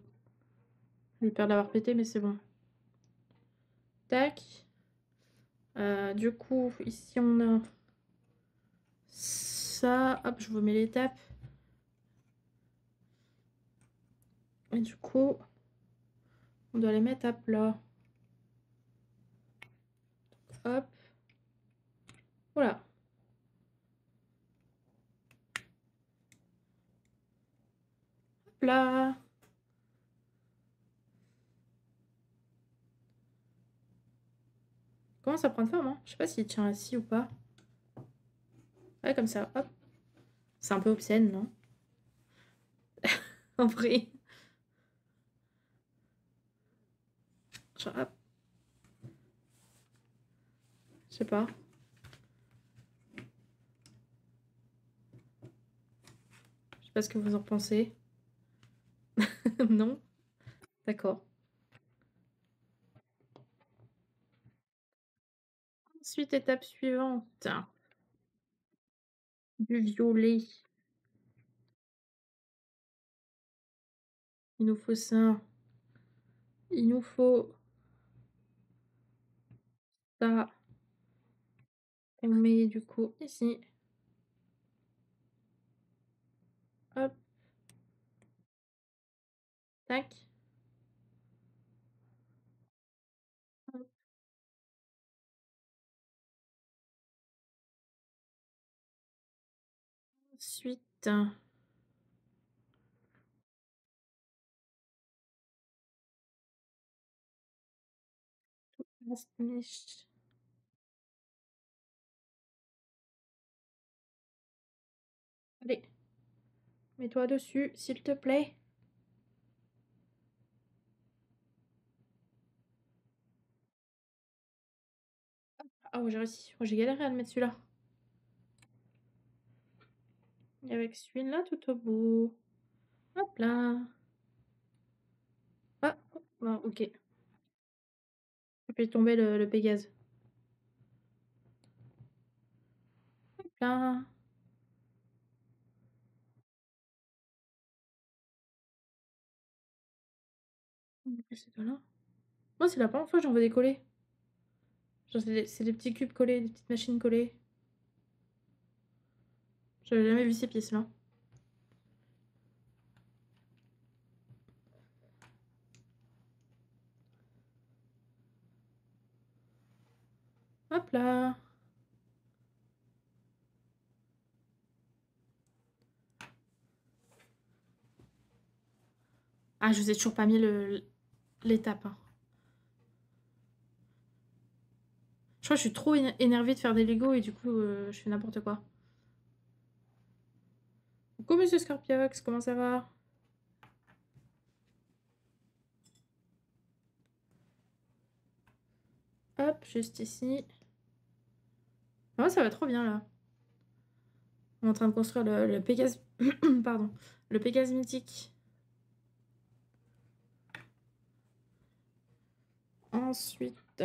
[SPEAKER 1] J'ai eu peur d'avoir pété, mais c'est bon. Tac. Du coup, ici, on a ça. Hop, je vous mets l'étape. Et du coup, on doit les mettre à plat. Hop. Voilà. Hop là. Commence à prendre forme, hein. Je sais pas s'il tient assis ou pas. Ouais, comme ça. Hop. C'est un peu obscène, non? En vrai. Genre, hop. Je sais pas. Je sais pas ce que vous en pensez. Non? D'accord. Ensuite, étape suivante. Du violet. Il nous faut ça. Il nous faut ça. On met du coup ici. Hop. Tac. Hop. Ensuite, la niche. Allez. Mets-toi dessus, s'il te plaît. Ah, oh, j'ai réussi. Oh, j'ai galéré à le mettre celui-là. Et avec celui-là tout au bout. Hop là. Ah, oh, ok. Je fais tomber le Pégase. Hop là. C'est pas là. Moi, c'est la première fois que j'en veux des collés. Genre, c'est des petits cubes collés, des petites machines collées. J'avais jamais vu ces pièces-là. Hop là. Ah, je vous ai toujours pas mis l'étape, hein. Je crois que je suis trop énervée de faire des Lego et du coup, je fais n'importe quoi. Coucou, monsieur Scorpiox, comment ça va? Hop, juste ici. Ah ouais, ça va trop bien là. On est en train de construire le Pégase pardon, le Pégase mythique. Ensuite,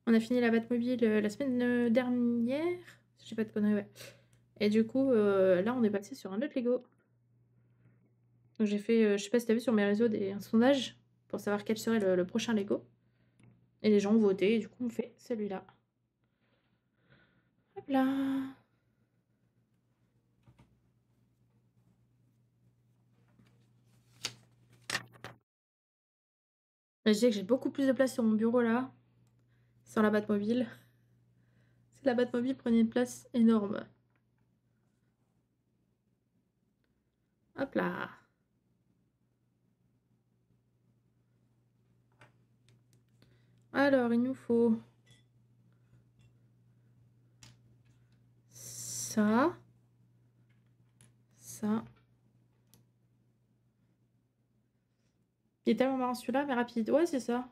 [SPEAKER 1] on a fini la Batmobile, la semaine, dernière? Si je dis pas de conneries, ouais. Et du coup, là, on est passé sur un autre Lego. Donc j'ai fait, je sais pas si tu as vu sur mes réseaux un sondage pour savoir quel serait le prochain Lego et les gens ont voté et du coup on fait celui-là. Hop là! Je disais que j'ai beaucoup plus de place sur mon bureau là, sans la Batmobile. Si la Batmobile prenait une place énorme. Hop là! Alors il nous faut ça, ça. Il est tellement marrant celui-là, mais rapide. Ouais, c'est ça.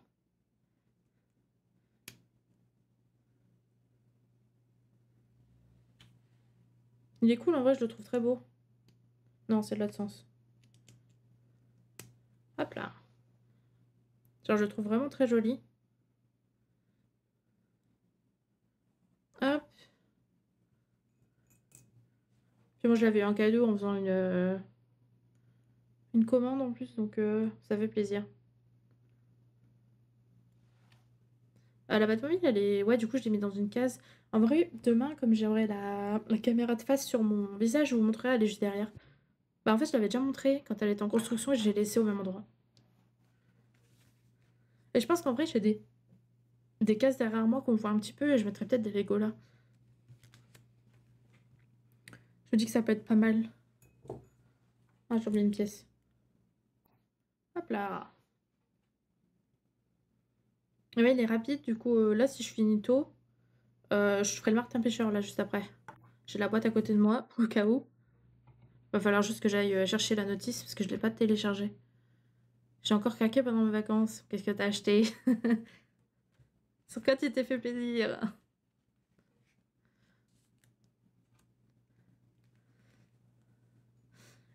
[SPEAKER 1] Il est cool en vrai, je le trouve très beau. Non, c'est de l'autre sens. Hop là. Genre, je le trouve vraiment très joli. Hop. Puis moi, je l'avais eu en cadeau en faisant une commande en plus, donc ça fait plaisir. La Batmobile, elle est... Ouais, du coup, je l'ai mis dans une case. En vrai, demain, comme j'aurai la caméra de face sur mon visage, je vous montrerai, elle est juste derrière. Bah, en fait, je l'avais déjà montré quand elle était en construction et je l'ai laissée au même endroit. Et je pense qu'en vrai, j'ai des cases derrière moi qu'on voit un petit peu et je mettrai peut-être des Lego là. Je me dis que ça peut être pas mal. Ah, j'ai oublié une pièce. Hop là. Et ouais, il est rapide, du coup, là, si je finis tôt, je ferai le Martin Pêcheur là juste après. J'ai la boîte à côté de moi, au cas où. Va falloir juste que j'aille chercher la notice parce que je l'ai pas téléchargée. J'ai encore craqué pendant mes vacances. Qu'est-ce que t'as acheté? Sur quoi tu t'es fait plaisir?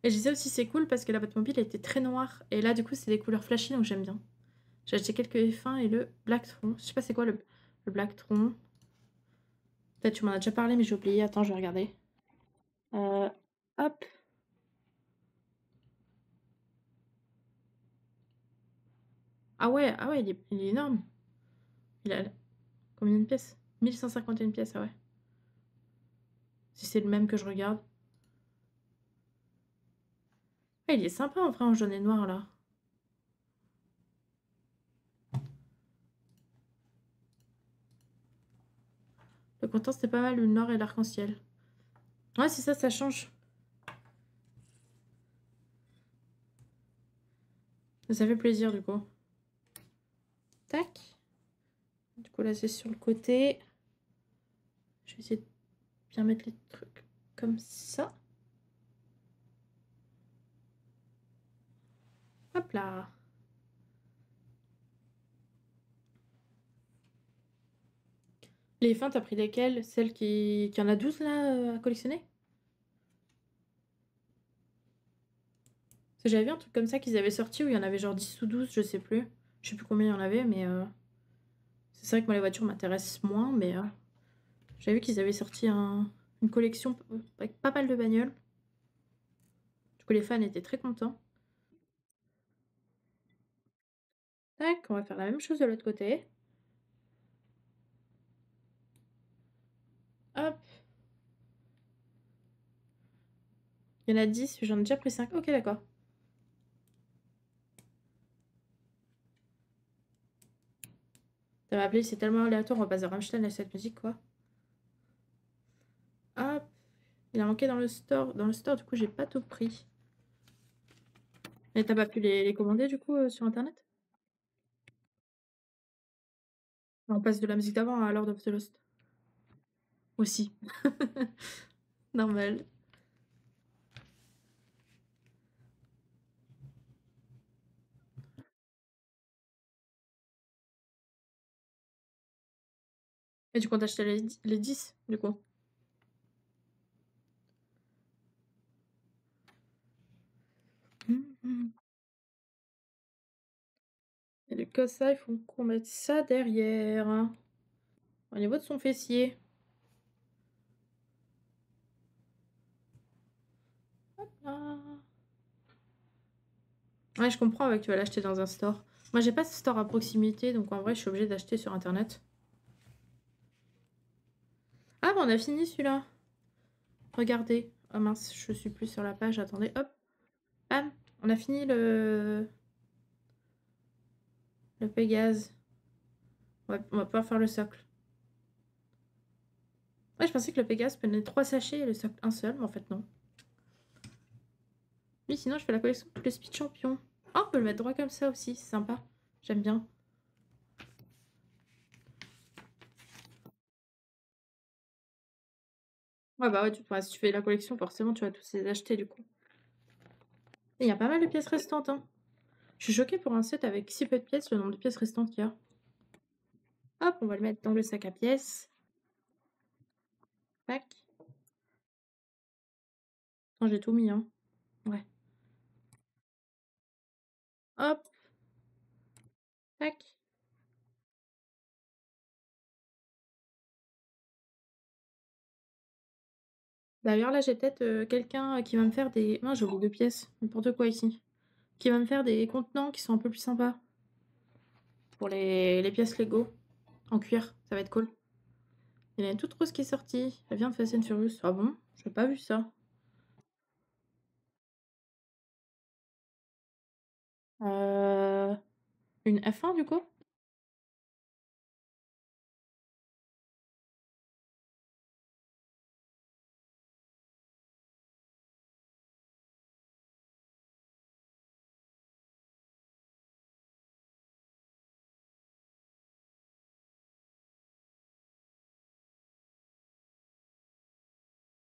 [SPEAKER 1] Et je disais aussi c'est cool parce que la Batmobile était très noire. Et là du coup c'est des couleurs flashy donc j'aime bien. J'ai acheté quelques F1 et le Blacktron. Je sais pas c'est quoi le Blacktron. Peut-être tu m'en as déjà parlé mais j'ai oublié. Attends je vais regarder. Euh, hop. Ah ouais il est énorme. Il a combien de pièces? 1151 pièces, ah ouais. Si c'est le même que je regarde. Ah, il est sympa en vrai en jaune et noir là. Le content c'était pas mal, le nord et l'arc-en-ciel. Ouais, c'est ça, ça change. Ça fait plaisir du coup. Tac. Du coup là c'est sur le côté. Je vais essayer de bien mettre les trucs comme ça. Hop là. Les fins, t'as pris lesquelles? Celles qui en a 12 là à collectionner? Parce que j'avais vu un truc comme ça qu'ils avaient sorti où il y en avait genre 10 ou 12, je sais plus. Je sais plus combien il y en avait, mais c'est vrai que moi les voitures m'intéressent moins, mais j'avais vu qu'ils avaient sorti une collection avec pas mal de bagnoles. Du coup les fans étaient très contents. Tac, on va faire la même chose de l'autre côté. Hop. Il y en a 10, j'en ai déjà pris 5. Ok, d'accord. Ça m'a appelé, c'est tellement aléatoire, on passe de Rammstein à cette musique, quoi. Hop. Il a manqué dans le store. Dans le store, du coup, j'ai pas tout pris. Et t'as pas pu les commander, du coup, sur Internet? On passe de la musique d'avant à Lord of the Lost. Aussi. Normal. Et tu comptes acheter les 10, du coup? Mmh. Et le ça, il faut qu'on mette ça derrière, hein, au niveau de son fessier. Ah. Ouais, je comprends, ouais, que tu vas l'acheter dans un store. Moi, j'ai pas ce store à proximité, donc en vrai, je suis obligée d'acheter sur internet. Ah, bah, on a fini celui-là. Regardez. Oh mince, je suis plus sur la page. Attendez, hop. Bam. On a fini le Pégase. On va pouvoir faire le socle. Ouais, je pensais que le Pégase prenait 3 sachets et le socle un seul, mais en fait, non. Oui, sinon, je fais la collection de tous les speed champions. Oh, on peut le mettre droit comme ça aussi, c'est sympa. J'aime bien. Ouais, bah ouais, ouais, si tu fais la collection, forcément, tu vas tous les acheter du coup. Et il y a pas mal de pièces restantes, hein. Je suis choquée pour un set avec si peu de pièces, le nombre de pièces restantes qu'il y a. Hop, on va le mettre dans le sac à pièces. Tac. Attends, j'ai tout mis, hein. Ouais. Hop, tac. D'ailleurs, là, j'ai peut-être quelqu'un qui va me faire des. Non, j'ai oublié 2 pièces. N'importe quoi ici. Qui va me faire des contenants qui sont un peu plus sympas. Pour les pièces Lego. En cuir. Ça va être cool. Il y en a une toute rose qui est sortie. Elle vient de Fast and Furious. Ah bon? J'ai pas vu ça. Euh... Une F1 du coup?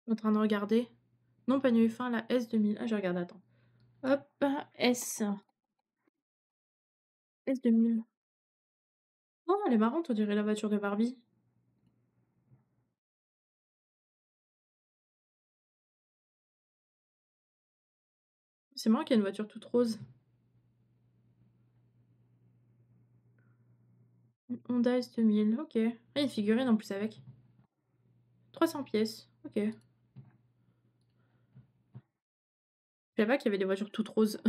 [SPEAKER 1] En train de regarder. Non, pas une F1, la S2000. Ah, je regarde, attends. Hop, S. S2000. Oh, elle est marrante, on dirait la voiture de Barbie. C'est marrant qu'il y ait une voiture toute rose. Une Honda S2000, ok. Ah, il y a une figurine en plus avec. 300 pièces, ok. Je savais pas qu'il y avait des voitures toutes roses.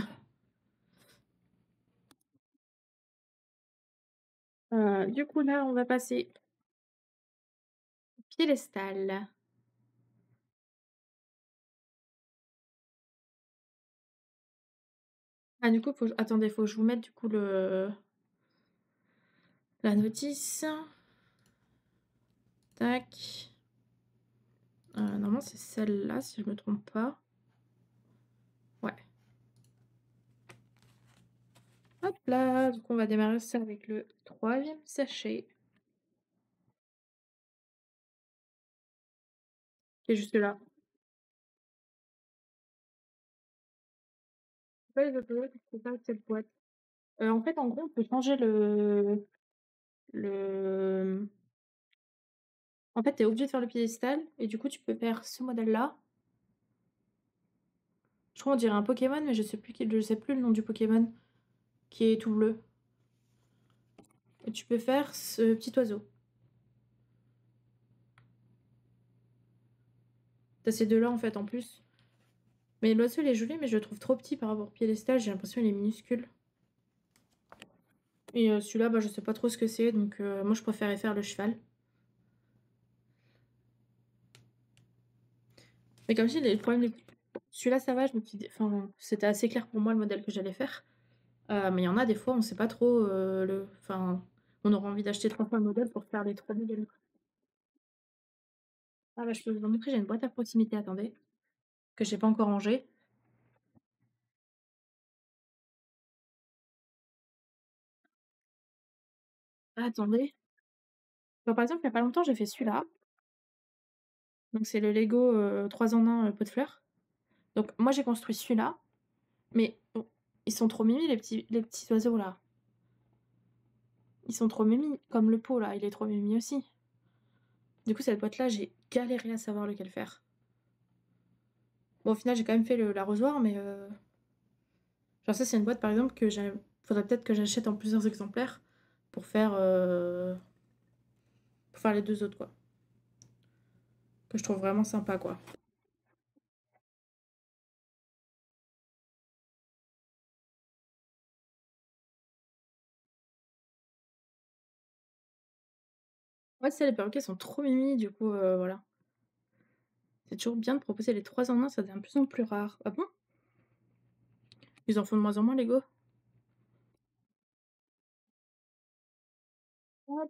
[SPEAKER 1] Du coup, là, on va passer au piédestal. Ah, du coup, attendez, faut que je vous mette du coup la notice. Tac. Normalement, c'est celle-là, si je me trompe pas. Ouais. Hop là, du coup, on va démarrer ça avec le 3e sachet, qui est juste là. C'est pas les autoroutes, c'est pas cette boîte. En fait, en gros, on peut changer le... En fait, t'es obligé de faire le piédestal, et du coup, tu peux faire ce modèle-là. Je crois qu'on dirait un Pokémon, mais je sais plus le nom du Pokémon, qui est tout bleu. Et tu peux faire ce petit oiseau. T'as ces deux-là, en fait, en plus. Mais l'oiseau, il est joli, mais je le trouve trop petit par rapport au piédestal, j'ai l'impression qu'il est minuscule. Et celui-là, bah, je sais pas trop ce que c'est, donc moi, je préférais faire le cheval. Mais comme je dis, le problème, celui-là, ça va, je me suis enfin, c'était assez clair pour moi le modèle que j'allais faire. Mais il y en a des fois, on sait pas trop enfin, on aura envie d'acheter 3 fois le modèle pour faire les 3 modèles. Ah bah, je peux vous en montrer, j'ai une boîte à proximité, attendez, que j'ai pas encore rangée. Ah, attendez. Bah, par exemple, il y a pas longtemps, j'ai fait celui-là. Donc c'est le Lego 3 en 1 pot de fleurs. Donc moi, j'ai construit celui-là, mais bon, ils sont trop mimi les petits oiseaux là. Ils sont trop mimi, comme le pot là, il est trop mimi aussi. Du coup, cette boîte-là, j'ai galéré à savoir lequel faire. Bon, au final, j'ai quand même fait l'arrosoir, mais genre ça, c'est une boîte, par exemple, que j'ai faudrait peut-être que j'achète en plusieurs exemplaires pour faire les 2 autres, quoi. Que je trouve vraiment sympa, quoi. Ouais, tu sais, les perroquets sont trop mimi, du coup, voilà. C'est toujours bien de proposer les 3 en 1, ça devient de plus en plus rare. Ah bon? Ils en font de moins en moins, Lego? Ouais.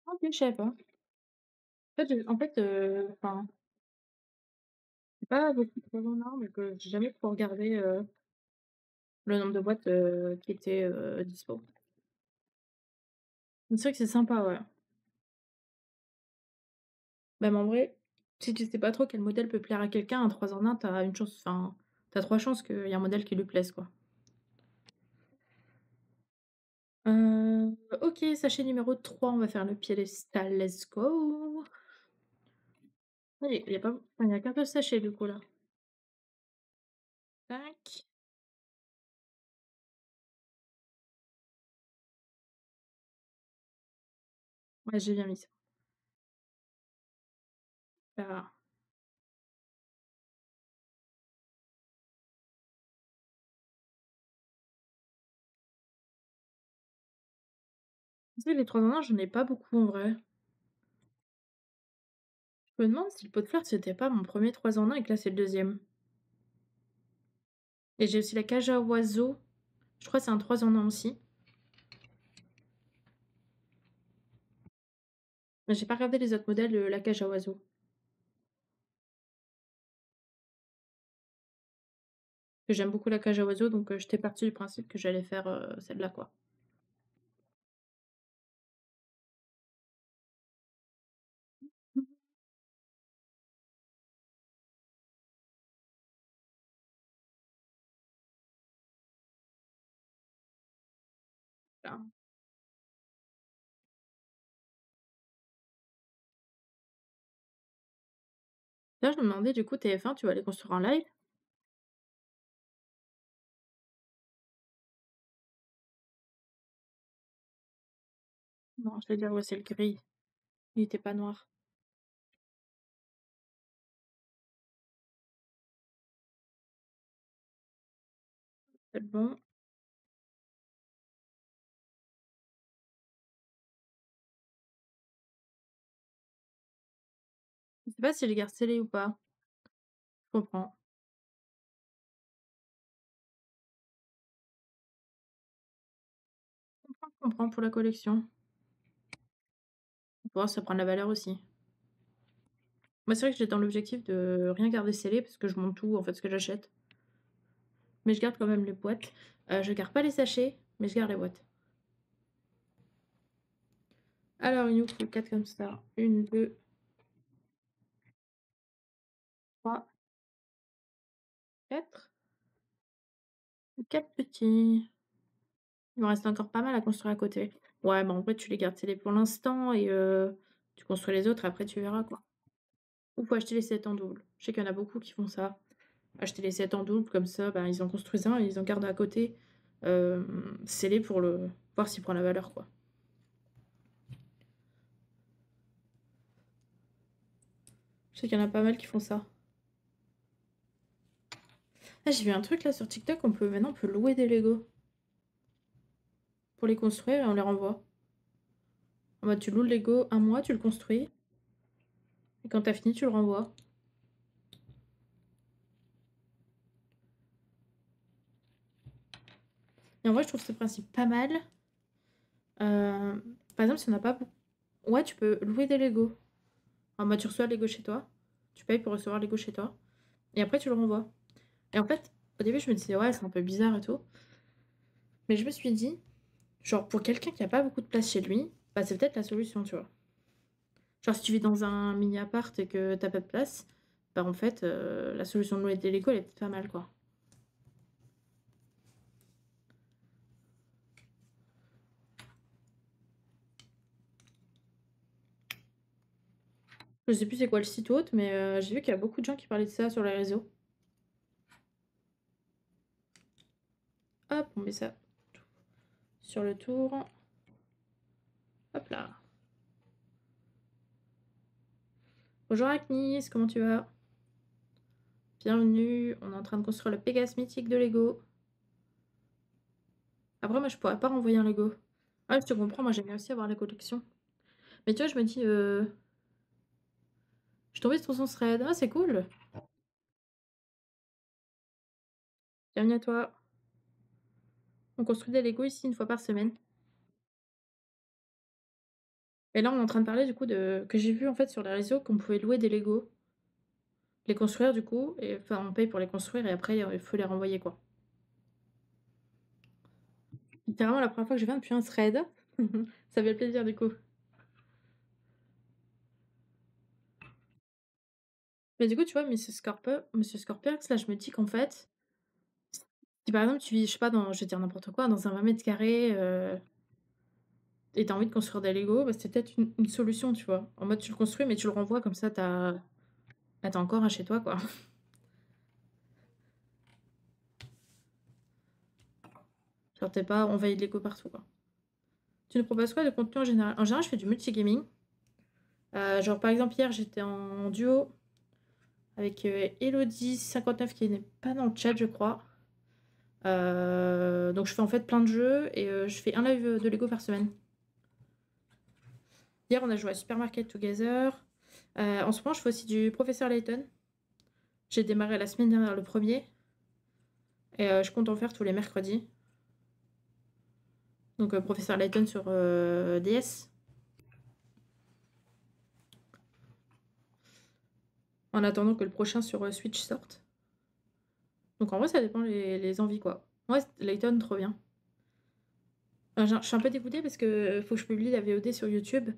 [SPEAKER 1] OK, je savais pas. Enfin, c'est pas beaucoup de 3 en 1, mais que j'ai jamais trop regardé, le nombre de boîtes, qui étaient, dispo. Mais c'est vrai que c'est sympa, ouais. Même en vrai, si tu sais pas trop quel modèle peut plaire à quelqu'un, un 3 en 1, t'as une chance enfin, tu 3 chances qu'il y a un modèle qui lui plaise, quoi. OK, sachet numéro 3, on va faire le piédestal, let's go! Oui, il y a pas enfin, il y a qu'un seul sachet, du coup, là. Tac. Ouais, j'ai bien mis ça. Bah, tu sais, les 3 en 1, j'en ai pas beaucoup, en vrai. Je me demande si le pot de fleurs, c'était pas mon premier 3 en 1 et que là, c'est le deuxième. Et j'ai aussi la cage à oiseaux. Je crois que c'est un 3 en 1 aussi. Mais j'ai pas regardé les autres modèles, la cage à oiseaux. Que j'aime beaucoup la cage à oiseaux, donc j'étais partie du principe que j'allais faire, celle-là, quoi. Mmh. Là D'ailleurs, je me demandais, du coup, TF1, tu vas les construire en live? Non, je vais dire, ouais, c'est le gris. Il était pas noir. C'est bon. Je sais pas si je les garde scellés ou pas. Je comprends. Je comprends pour la collection. Pour voir si ça prend de la valeur aussi. Moi, c'est vrai que j'étais dans l'objectif de rien garder scellé parce que je monte tout, en fait, ce que j'achète. Mais je garde quand même les boîtes. Je garde pas les sachets, mais je garde les boîtes. Alors, il nous faut 4 comme ça. 1, 2, 3, 4. 4 petits. Il me reste encore pas mal à construire à côté. Ouais, mais en vrai, tu les gardes scellés pour l'instant et tu construis les autres, après tu verras, quoi. Ou faut acheter les sets en double. Je sais qu'il y en a beaucoup qui font ça. Acheter les sets en double, comme ça, bah, ils en construisent un et ils en gardent à côté, scellé pour le voir s'il prend la valeur, quoi. Je sais qu'il y en a pas mal qui font ça. Ah, j'ai vu un truc là sur TikTok, on peut louer des Lego pour les construire et on les renvoie. En mode, tu loues le Lego un mois, tu le construis et quand t'as fini, tu le renvoies. Et en vrai, je trouve ce principe pas mal. Par exemple, si on n'a pas beaucoup ouais, tu peux louer des Lego. En mode, tu reçois le Lego chez toi, tu payes pour recevoir le Lego chez toi et après tu le renvoies. Et en fait, au début, je me disais: «Ouais, c'est un peu bizarre et tout», mais je me suis dit, genre, pour quelqu'un qui a pas beaucoup de place chez lui, bah, c'est peut-être la solution, tu vois? Genre, si tu vis dans un mini appart et que t'as pas de place, bah, en fait, la solution de louer des Lego, elle est peut-être pas mal, quoi. Je sais plus c'est quoi le site ou autre, mais j'ai vu qu'il y a beaucoup de gens qui parlaient de ça sur les réseaux. Hop, on met ça sur le tour. Hop là. Bonjour Agnis, comment tu vas? Bienvenue, on est en train de construire le Pégase mythique de Lego. Après, moi, je pourrais pas renvoyer un Lego. Ah, je te comprends, moi, j'aime bien aussi avoir la collection. Mais tu vois, je me dis, je suis tombée sur son thread. Ah, c'est cool. Bienvenue à toi. On construit des Lego ici une fois par semaine. Et là, on est en train de parler du coup de que j'ai vu en fait sur les réseaux qu'on pouvait louer des Lego, les construire du coup, et enfin on paye pour les construire et après il faut les renvoyer quoi. Littéralement la première fois que je viens depuis un thread. Ça fait plaisir du coup. Mais du coup, tu vois, Monsieur Scorpiax, là, je me dis qu'en fait, si par exemple tu vis, je sais pas, dans, je vais dire n'importe quoi, dans un 20 mètres carrés, et t'as envie de construire des Lego, bah, c'est peut-être une solution, tu vois. En mode tu le construis, mais tu le renvoies comme ça, t'as encore un chez toi, quoi. Genre t'es pas envahi de Lego partout, quoi. Tu nous proposes quoi de contenu en général? En général, je fais du multigaming. Genre par exemple hier j'étais en duo avec Elodie59 qui n'est pas dans le chat je crois. Donc je fais en fait plein de jeux et je fais un live de Lego par semaine. Hier on a joué à Supermarket Together. En ce moment je fais aussi du Professeur Layton. J'ai démarré la semaine dernière le premier et je compte en faire tous les mercredis. Donc Professeur Layton sur DS. En attendant que le prochain sur Switch sorte. Donc en vrai ça dépend les envies quoi. Ouais, Layton trop bien. Je suis un peu dégoûtée parce que faut que je publie la VOD sur YouTube.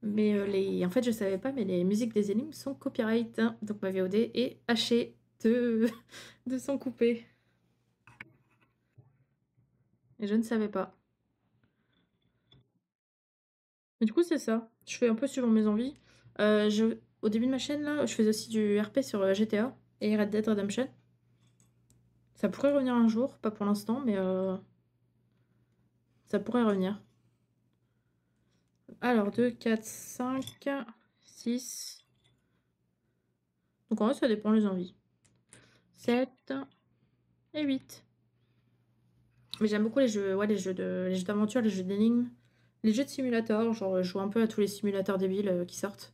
[SPEAKER 1] Mais en fait, je savais pas, mais les musiques des énigmes sont copyright, hein. Donc ma VOD est hachée de, de son coupé. Et je ne savais pas. Mais du coup, c'est ça. Je fais un peu suivant mes envies. Au début de ma chaîne, là, je faisais aussi du RP sur GTA et Red Dead Redemption. Ça pourrait revenir un jour, pas pour l'instant, mais ça pourrait revenir. Alors, 2, 4, 5, 6. Donc en vrai, ça dépend des envies. 7 et 8. Mais j'aime beaucoup les jeux, ouais, les jeux d'aventure, les jeux d'énigmes, les jeux de simulator, genre je joue un peu à tous les simulateurs débiles qui sortent.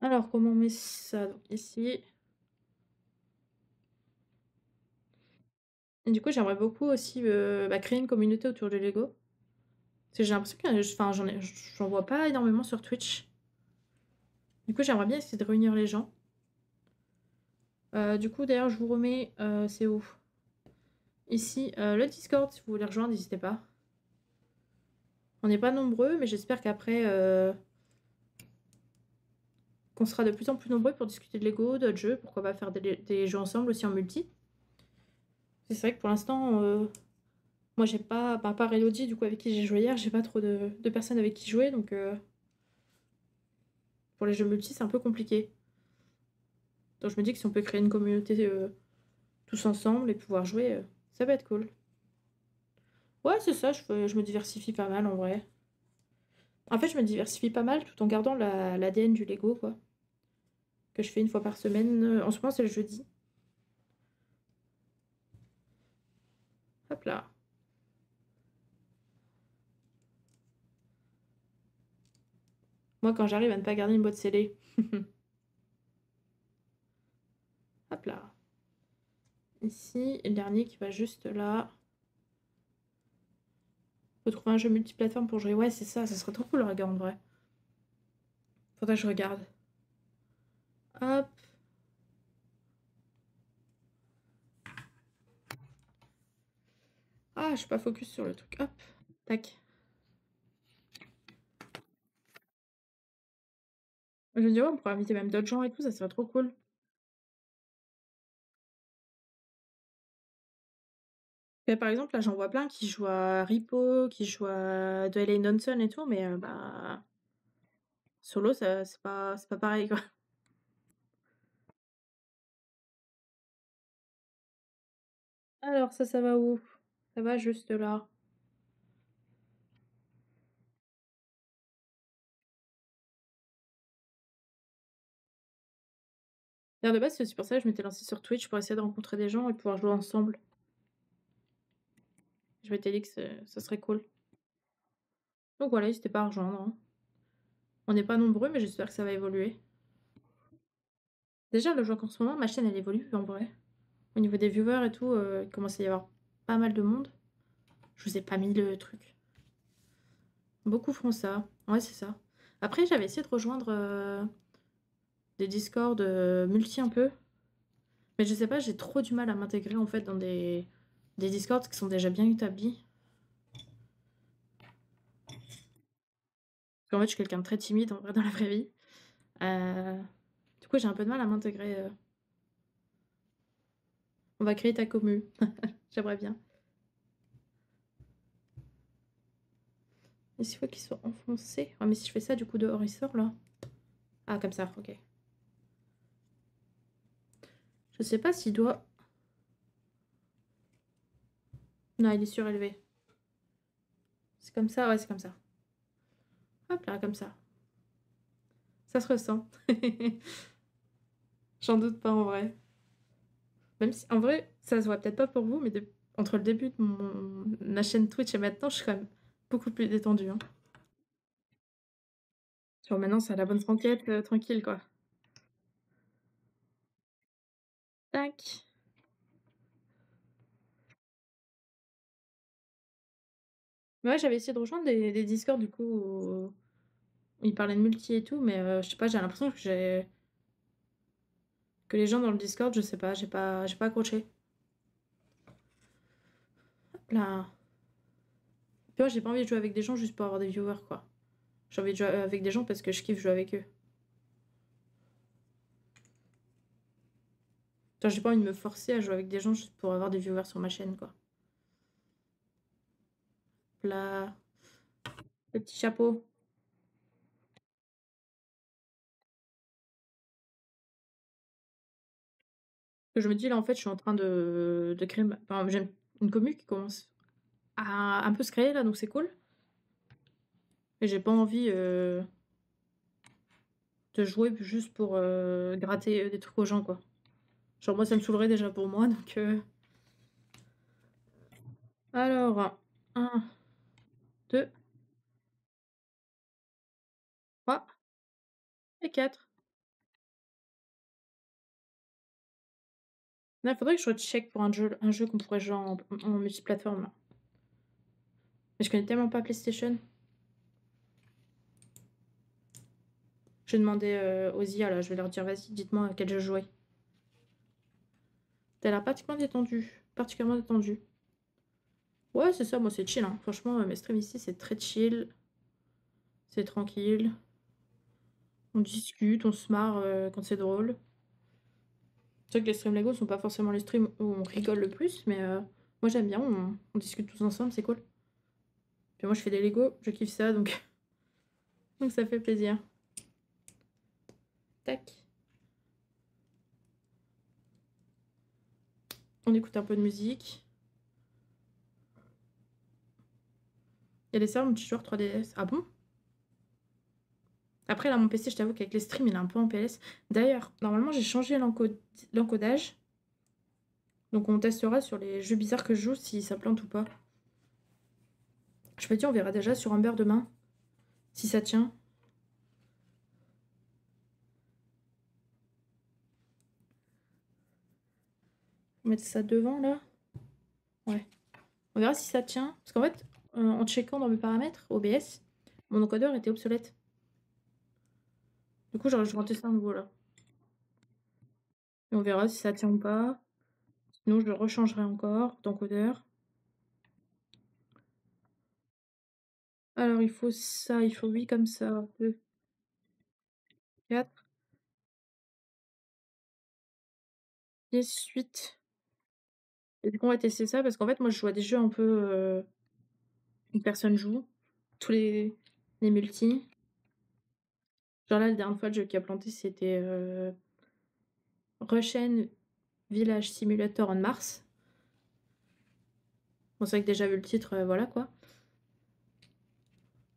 [SPEAKER 1] Alors comment on met ça? Donc ici. Et du coup j'aimerais beaucoup aussi créer une communauté autour de Lego. Parce que j'ai l'impression que enfin, j'en vois pas énormément sur Twitch. Du coup j'aimerais bien essayer de réunir les gens. Du coup d'ailleurs je vous remets, c'est où? Ici, le Discord, si vous voulez rejoindre, n'hésitez pas. On n'est pas nombreux, mais j'espère qu'après qu'on sera de plus en plus nombreux pour discuter de Lego, d'autres jeux, pourquoi pas faire des jeux ensemble aussi en multi. C'est vrai que pour l'instant, moi j'ai pas, bah, à part Elodie du coup avec qui j'ai joué hier, j'ai pas trop de personnes avec qui jouer, donc pour les jeux multi c'est un peu compliqué. Donc je me dis que si on peut créer une communauté tous ensemble et pouvoir jouer, ça va être cool. Ouais c'est ça, je me diversifie pas mal en vrai. En fait je me diversifie pas mal tout en gardant l'ADN du Lego quoi. Que je fais une fois par semaine. En ce moment c'est le jeudi. Hop là. Moi quand j'arrive à ne pas garder une boîte scellée. Hop là. Ici, et le dernier qui va juste là. Faut trouver un jeu multiplateforme pour jouer. Ouais, c'est ça, ça serait trop cool, regarde, en vrai. Faudrait que je regarde. Hop. Ah, je suis pas focus sur le truc. Hop. Tac. Je me dis, ouais, on pourrait inviter même d'autres gens et tout, ça serait trop cool. Mais par exemple, là, j'en vois plein qui jouent à Repo, qui jouent à Dwayne Johnson et tout, mais bah, solo, ça c'est pas pareil, quoi. Alors ça va où? Ça va juste là. D'ailleurs, de base, c'est aussi pour ça que je m'étais lancée sur Twitch pour essayer de rencontrer des gens et pouvoir jouer ensemble. Je m'étais dit que ce serait cool. Donc voilà, n'hésitez pas à rejoindre, hein. On n'est pas nombreux, mais j'espère que ça va évoluer. Déjà, le je vois qu'en ce moment, ma chaîne, elle évolue en vrai. Au niveau des viewers et tout, il commence à y avoir pas mal de monde. Je vous ai pas mis le truc. Beaucoup font ça. Ouais, c'est ça. Après, j'avais essayé de rejoindre des Discord multi un peu. Mais je sais pas, j'ai trop du mal à m'intégrer en fait dans des Discords qui sont déjà bien établis. Parce qu'en fait, je suis quelqu'un de très timide en vrai dans la vraie vie. Euh, Du coup, j'ai un peu de mal à m'intégrer. On va créer ta commu. J'aimerais bien. Mais s'il faut qu'il soit enfoncé. Ah, mais si je fais ça, du coup, dehors, il sort là. Ah, comme ça, ok. Je sais pas s'il doit. Non, il est surélevé. C'est comme ça, ouais, c'est comme ça. Hop là, comme ça. Ça se ressent. J'en doute pas en vrai. Même si, en vrai, ça se voit peut-être pas pour vous, mais entre le début de ma chaîne Twitch et maintenant, je suis quand même beaucoup plus détendue, hein. Genre maintenant, c'est à la bonne franquette, tranquille, quoi. Tac. Mais ouais, j'avais essayé de rejoindre des Discord, du coup, où ils parlaient de multi et tout, mais je sais pas, j'ai l'impression que les gens dans le Discord, je sais pas, j'ai pas accroché. Hop là. Puis moi, j'ai pas envie de jouer avec des gens juste pour avoir des viewers, quoi. J'ai envie de jouer avec des gens parce que je kiffe jouer avec eux. Genre, j'ai pas envie de me forcer à jouer avec des gens juste pour avoir des viewers sur ma chaîne, quoi. Hop là. Le petit chapeau. Que je me dis, là, en fait, je suis en train de créer. Enfin, j'aime une commu qui commence à un peu se créer, là, donc c'est cool. Et j'ai pas envie de jouer juste pour gratter des trucs aux gens, quoi. Genre, moi, ça me saoulerait déjà pour moi, donc. Alors, un, 2, 3 et 4. Là, faudrait que je recheck pour un jeu qu'on pourrait jouer en multiplateforme, là. Mais je connais tellement pas PlayStation. Je vais demander aux IA, là, je vais leur dire, vas-y, dites-moi à quel jeu jouer. T'as l'air particulièrement détendu. Particulièrement détendu. Ouais, c'est ça, moi c'est chill, hein. Franchement, mes streams ici, c'est très chill. C'est tranquille. On discute, on se marre quand c'est drôle. C'est vrai que les streams Lego sont pas forcément les streams où on rigole le plus, mais moi j'aime bien, on discute tous ensemble, c'est cool. Puis moi je fais des Lego, je kiffe ça, donc, donc ça fait plaisir. Tac. On écoute un peu de musique. Il y a des serveurs multijoueurs 3DS. Ah bon? Après, là, mon PC, je t'avoue qu'avec les streams, il est un peu en PLS. D'ailleurs, normalement, j'ai changé l'encodage. Donc, on testera sur les jeux bizarres que je joue si ça plante ou pas. Je me dis, on verra déjà sur Humber demain. Si ça tient. On va mettre ça devant, là. Ouais. On verra si ça tient. Parce qu'en fait, en checkant dans mes paramètres, OBS, mon encodeur était obsolète. Du coup, je vais tester un nouveau, là. Et on verra si ça tient ou pas. Sinon, je le rechangerai encore d'encodeur. Alors, il faut ça, il faut 8 comme ça. 2, 4, 10, 8. Et du coup, on va tester ça parce qu'en fait, moi, je joue à des jeux un peu, une personne joue. Tous les multis. Genre là, la dernière fois, le jeu qui a planté, c'était, Russian Village Simulator on Mars. Bon, c'est vrai que déjà vu le titre, voilà quoi.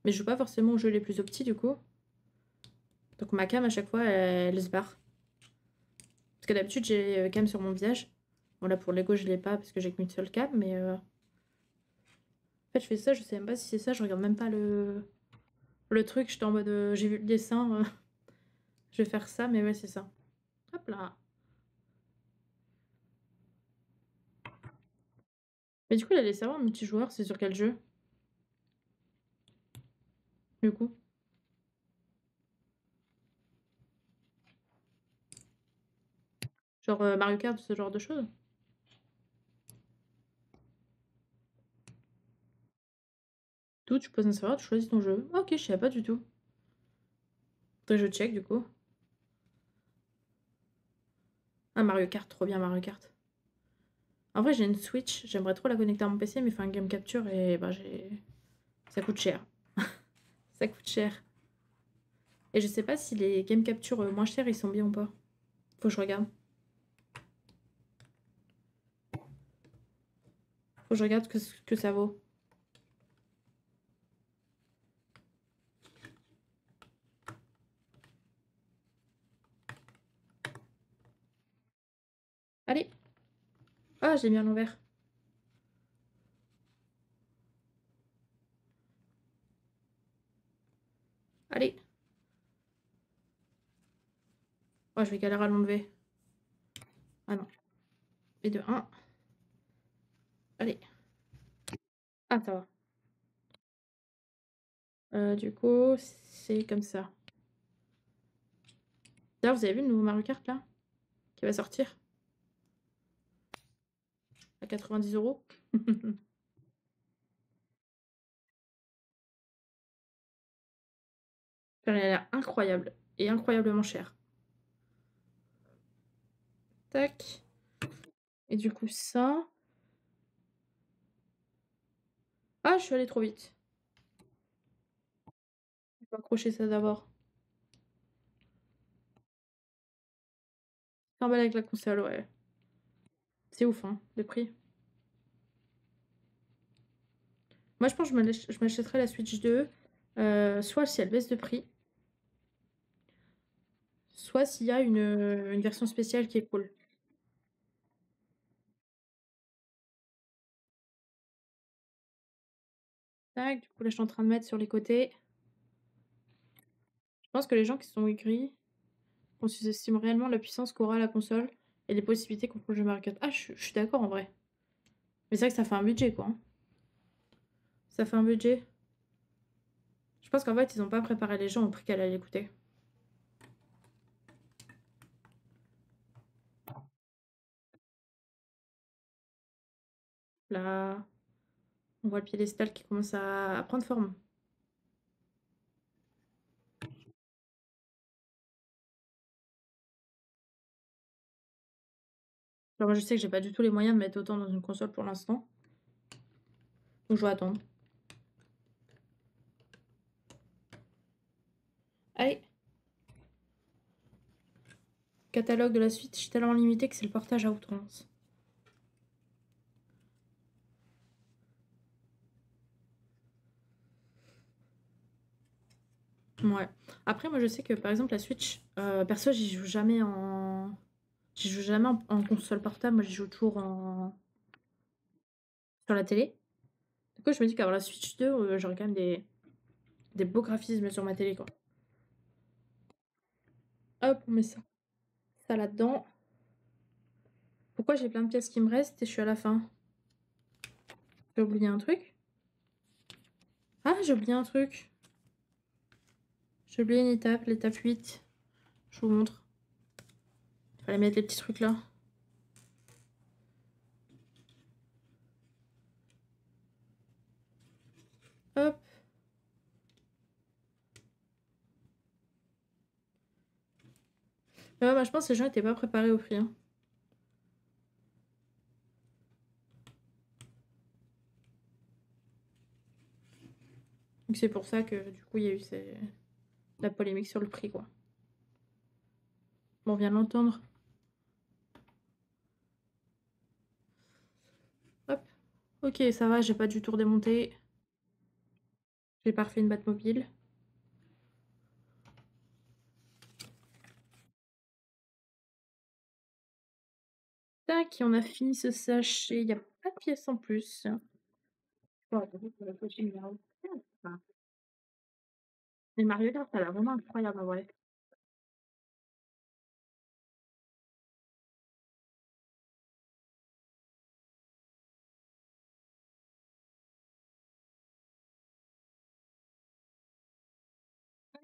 [SPEAKER 1] Mais je joue pas forcément aux jeux les plus petits du coup. Donc ma cam à chaque fois elle se barre. Parce que d'habitude j'ai cam sur mon visage. Bon là pour Lego je l'ai pas parce que j'ai qu'une seule cam mais en fait je fais ça, je sais même pas si c'est ça, je regarde même pas le truc, j'étais en mode j'ai vu le dessin, je vais faire ça mais ouais c'est ça. Hop là. Mais du coup il allait savoir multijoueur, c'est sur quel jeu? Du coup. Genre Mario Kart, ce genre de choses? Tout, tu poses un serveur, tu choisis ton jeu. Ah, ok, je savais pas du tout. Faudrait que je check du coup. Ah Mario Kart, trop bien Mario Kart. En vrai, j'ai une Switch, j'aimerais trop la connecter à mon PC, mais faire un game capture et bah j'ai. Ça coûte cher. Ça coûte cher. Et je sais pas si les game capture moins chers ils sont bien ou pas. Faut que je regarde. Faut que je regarde ce que ça vaut. Allez. Ah, j'ai mis à l'envers. Allez. Oh, je vais galérer à l'enlever. Ah non. Et de 1. Allez. Ah, ça va. Du coup, c'est comme ça. D'ailleurs, vous avez vu le nouveau Mario Kart là? Qui va sortir? À 90 €. Il a l'air incroyable. Et incroyablement cher. Tac. Et du coup, ça. Ah, je suis allée trop vite. Il faut accrocher ça d'abord. C'est emballé avec la console, ouais. C'est ouf, hein, le prix. Moi, je pense que je m'achèterais la Switch 2, soit si elle baisse de prix, soit s'il y a une version spéciale qui est cool. Tac, du coup, là, je suis en train de mettre sur les côtés. Je pense que les gens qui sont aigris, on sous-estime réellement la puissance qu'aura la console et les possibilités qu'on peut jouer Mario Kart. Ah, je suis d'accord en vrai. Mais c'est vrai que ça fait un budget, quoi, hein. Ça fait un budget. Je pense qu'en fait, ils ont pas préparé les gens au prix qu'elle allait coûter. Là, on voit le piédestal qui commence à prendre forme. Alors, moi, je sais que j'ai pas du tout les moyens de mettre autant dans une console pour l'instant. Donc, je vais attendre. Allez. Catalogue de la Switch tellement limité que c'est le portage à outrance. Ouais. Après, moi, je sais que par exemple, la Switch, perso, j'y joue jamais en. J'y joue jamais en console portable. Moi, j'y joue toujours sur la télé. Du coup, je me dis qu'avoir la Switch 2, j'aurais quand même des beaux graphismes sur ma télé, quoi. Hop, on met ça. Ça là-dedans. Pourquoi j'ai plein de pièces qui me restent et je suis à la fin? J'ai oublié un truc. Ah, j'ai oublié un truc. J'ai oublié une étape, l'étape 8. Je vous montre. Il fallait mettre les petits trucs là. Hop. Mais ouais, bah, je pense que les gens étaient pas préparés au prix, hein. Donc c'est pour ça que du coup il y a eu la polémique sur le prix, quoi. Bon, on vient de l'entendre. Hop. Ok, ça va, j'ai pas du tout redémonté. J'ai pas refait une Batmobile. Tac, et on a fini ce sachet. Il n'y a pas de pièces en plus. Ouais, j'avoue que la coaching, là, enfin, les Mario Kart, ça a l'air vraiment incroyable, en vrai.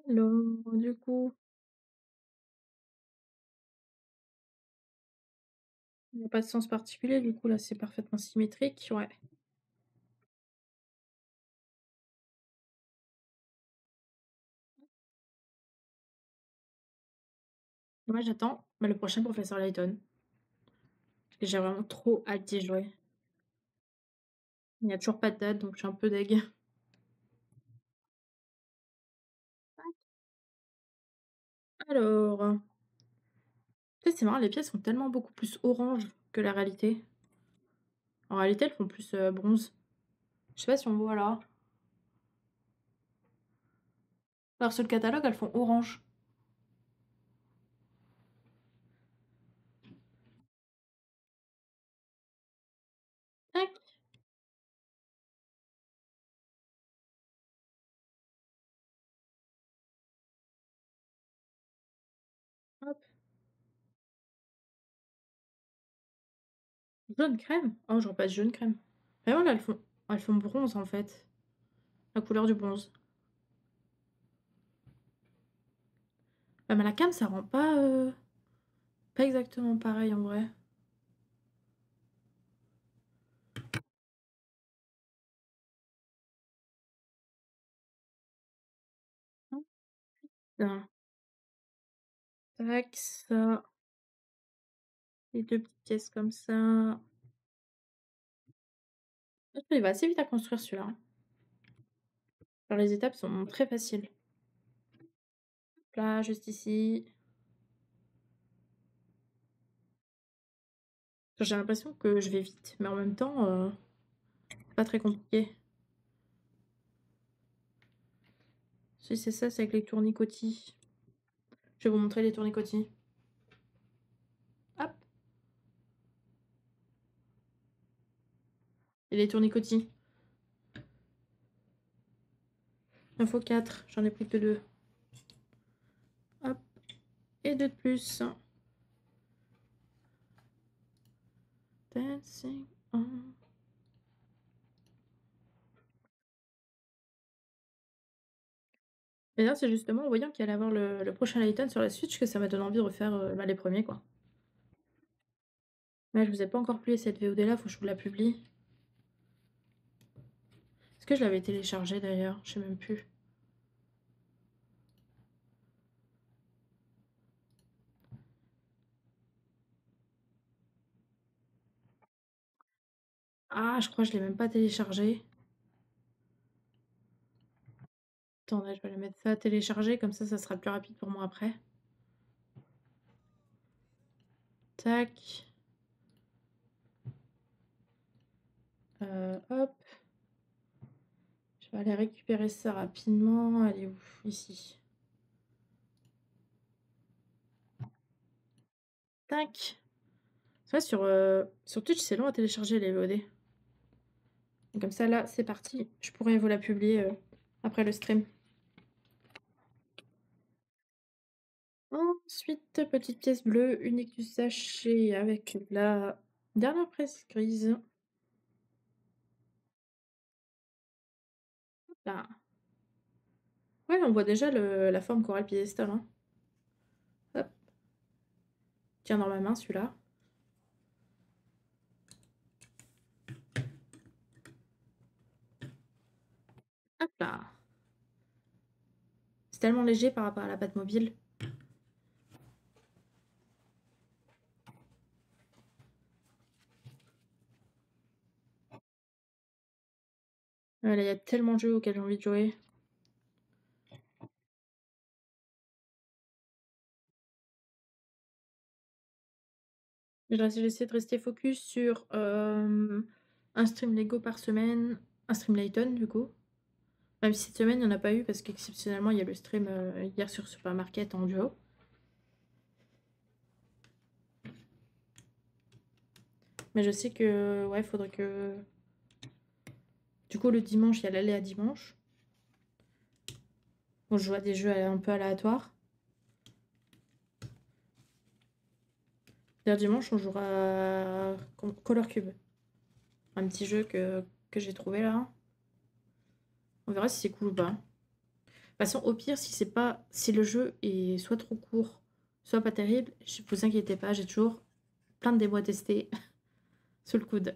[SPEAKER 1] Alors, du coup, il n'y a pas de sens particulier. Du coup, là, c'est parfaitement symétrique. Ouais. Moi, j'attends le prochain professeur Layton. J'ai vraiment trop hâte d'y jouer. Il n'y a toujours pas de date, donc je suis un peu deg. Alors, tu sais, c'est marrant, les pièces sont tellement beaucoup plus orange que la réalité. En réalité, elles font plus bronze. Je sais pas si on voit là. Alors, sur le catalogue, elles font orange. Tac, hop. Jaune crème? Oh, j'aurais pas de jaune crème. Vraiment, là, elles font bronze en fait. La couleur du bronze. Ah, mais la cam, ça rend pas exactement pareil en vrai. Putain. Tac, ça. Les deux petites pièces comme ça. Il va assez vite à construire celui-là, hein. Alors, les étapes sont très faciles. Là, juste ici. J'ai l'impression que je vais vite, mais en même temps, c'est pas très compliqué. Si c'est ça, c'est avec les tournicotis. Je vais vous montrer les tournicotis. Hop. Et les tournicotis. Il en faut 4, j'en ai pris que 2. Hop. Et 2 de plus. Dancing on. Et là, c'est justement en voyant qu'il allait avoir le prochain Layton sur la Switch que ça m'a donné envie de refaire les premiers, quoi. Mais je vous ai pas encore publié cette VOD là, faut que je vous la publie. Est-ce que je l'avais téléchargée d'ailleurs? Je sais même plus. Ah, je crois que je l'ai même pas téléchargée. Attendez, je vais aller mettre ça à télécharger, comme ça sera plus rapide pour moi après. Tac. Hop. Je vais aller récupérer ça rapidement. Elle est où? Ici. Tac. C'est vrai, sur Twitch, c'est long à télécharger les VOD. Donc comme ça, là, c'est parti. Je pourrais vous la publier après le stream. Ensuite, petite pièce bleue, unique du sachet avec la dernière presse grise. Là. Ouais, on voit déjà la forme chorale piédestal, hein. Hop. Tiens dans ma main celui-là. Hop là. C'est tellement léger par rapport à la Batmobile. Là, il y a tellement de jeux auxquels j'ai envie de jouer. J'essaie de rester focus sur, un stream Lego par semaine, un stream Layton du coup. Même si cette semaine, il y en a pas eu parce qu'exceptionnellement, il y a le stream, hier sur Supermarket en duo. Mais je sais que, ouais, faudrait que du coup, le dimanche, il y a l'aller à dimanche. On joue à des jeux un peu aléatoires. D'ailleurs, dimanche, on jouera à Color Cube. Un petit jeu que j'ai trouvé là. On verra si c'est cool ou pas. De toute façon, au pire, si le jeu est soit trop court, soit pas terrible, vous inquiétez pas, j'ai toujours plein de démos à tester sous le coude.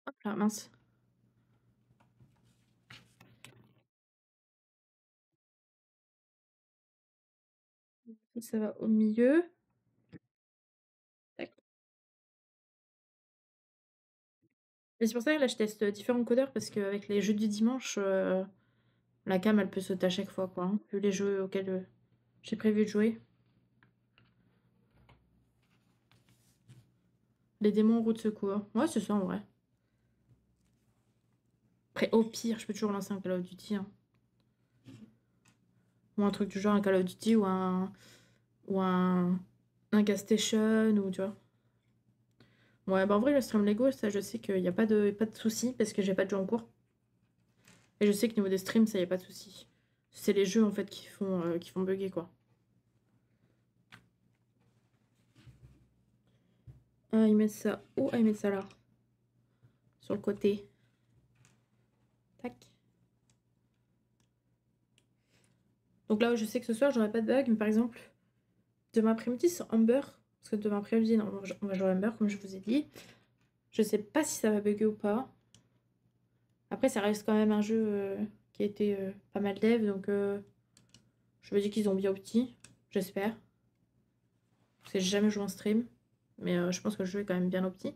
[SPEAKER 1] Hop là, mince. Ça va au milieu. Tac. Et c'est pour ça que là, je teste différents codeurs parce qu'avec les jeux du dimanche, la cam, elle peut sauter à chaque fois, quoi, hein, vu les jeux auxquels j'ai prévu de jouer. Les démons en roue de secours. Ouais, c'est ça en vrai. Après, au pire, je peux toujours lancer un Call of Duty, hein. Ou un truc du genre, un Call of Duty ou un gas station, ou tu vois. Ouais, bah en vrai, le stream Lego, ça, je sais qu'il n'y a pas de souci parce que j'ai pas de jeu en cours. Et je sais que niveau des streams, ça y a pas de souci. C'est les jeux en fait qui font bugger quoi. Ah, ils mettent ça où? Ah, ils mettent ça là. Sur le côté. Tac. Donc là, je sais que ce soir, j'aurai pas de bug, mais par exemple, demain après-midi, c'est Amber. Parce que demain après-midi, non, on va jouer à Amber, comme je vous ai dit. Je sais pas si ça va bugger ou pas. Après, ça reste quand même un jeu qui a été pas mal dev, donc je me dis qu'ils ont bien opti. J'espère. Parce que j'ai jamais joué en stream. Mais je pense que le jeu est quand même bien opti.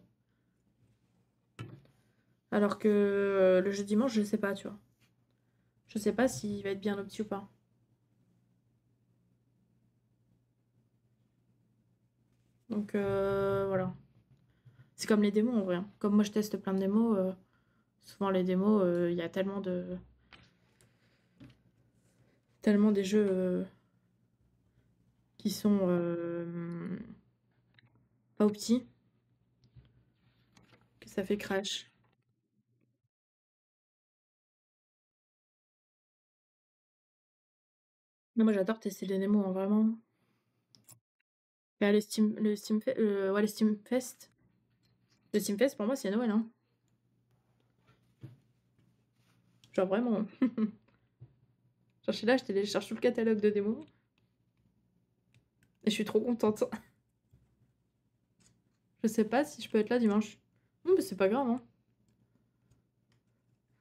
[SPEAKER 1] Alors que le jeu dimanche, je sais pas, tu vois. Je sais pas s'il va être bien opti ou pas. Donc voilà. C'est comme les démos en vrai, hein. Comme moi je teste plein de démos, souvent les démos, il y a tellement des jeux qui sont pas opti que ça fait crash. Non, moi j'adore tester les démos, hein, vraiment. Bah, ouais, le Steam Fest. Le Steam Fest pour moi c'est Noël, hein. Genre vraiment. Genre je suis là, je télécharge tout le catalogue de démos. Et je suis trop contente. Je sais pas si je peux être là dimanche. Mais c'est pas grave, hein.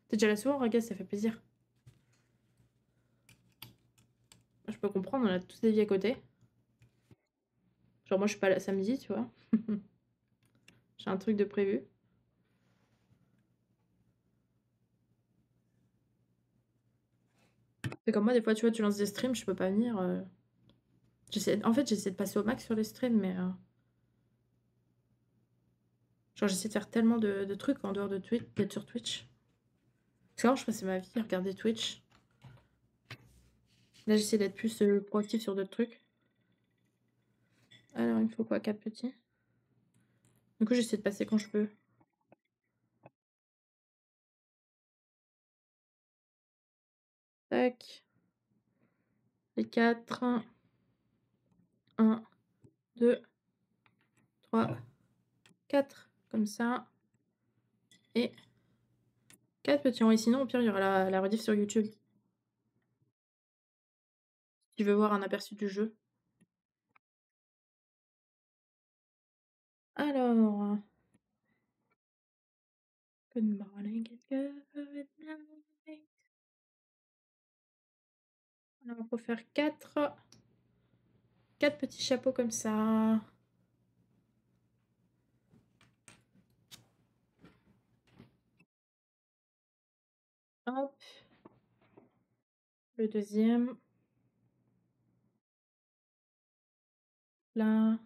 [SPEAKER 1] T'es déjà là souvent, regarde, ça fait plaisir. Je peux comprendre, on a tous des vies à côté. Genre moi je suis pas là samedi, tu vois. J'ai un truc de prévu. C'est comme moi, des fois, tu vois, tu lances des streams, je peux pas venir. En fait, j'essaie de passer au max sur les streams, mais genre, j'essaie de faire tellement de trucs en dehors de Twitch, d'être sur Twitch. Parce qu'avant, je passais ma vie à regarder Twitch. Là, j'essaie d'être plus proactive sur d'autres trucs. Alors, il me faut quoi? 4 petits. Du coup, j'essaie de passer quand je peux. Tac. Les 4. 1, 2, 3, 4. Comme ça. Et 4 petits. Et sinon, au pire, il y aura la rediff sur YouTube. Si tu veux voir un aperçu du jeu. Alors. Good morning, good morning. Alors, il faut faire 4 petits chapeaux comme ça. Hop. Le deuxième. là.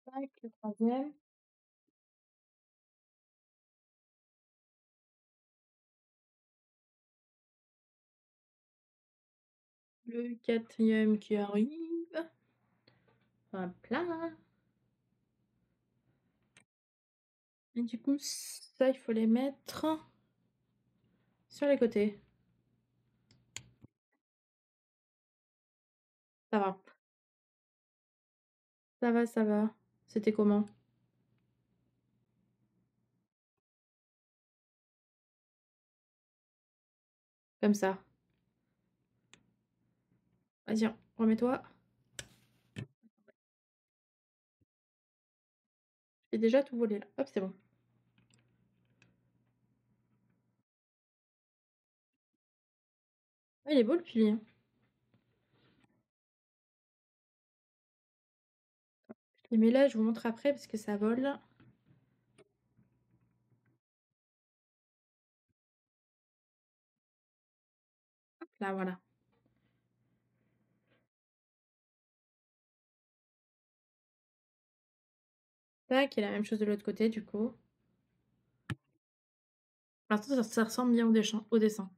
[SPEAKER 1] Tac, le troisième. Le quatrième qui arrive. Hop là. Et du coup, ça, il faut les mettre sur les côtés. Ça va. Ça va, ça va. C'était comment? Comme ça. Vas-y, remets-toi. J'ai déjà tout volé là. Hop, c'est bon. Ah, il est beau le pilier, hein. Je les mets là, je vous montre après parce que ça vole. Hop là, voilà. Tac, et la même chose de l'autre côté du coup. Pour l'instant, ça ressemble bien au dessin.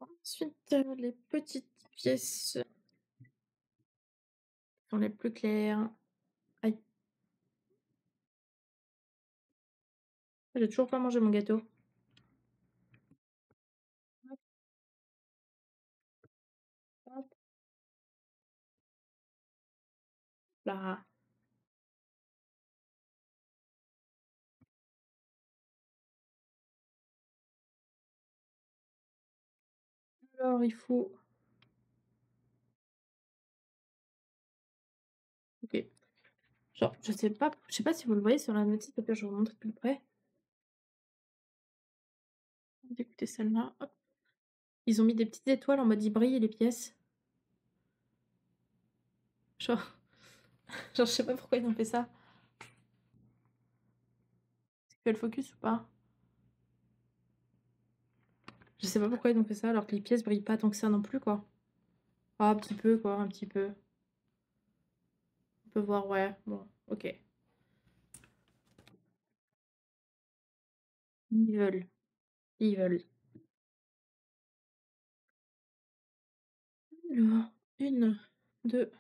[SPEAKER 1] Ensuite, les petites pièces sont les plus claires. Aïe, j'ai toujours pas mangé mon gâteau. Hop, hop là. Alors, il faut. Ok. Genre, je sais pas si vous le voyez sur la notice, au pire, je vous montre de plus près. Écoutez celle-là. Hop. Ils ont mis des petites étoiles en mode ils brillent les pièces. Genre, genre, je sais pas pourquoi ils ont fait ça. Est-ce que le focus ou pas? Je sais pas pourquoi ils ont fait ça alors que les pièces brillent pas tant que ça non plus, quoi. Ah, un petit peu, quoi, un petit peu. On peut voir, ouais. Bon, ok. Ils veulent. Ils veulent. Alors, 1, 2,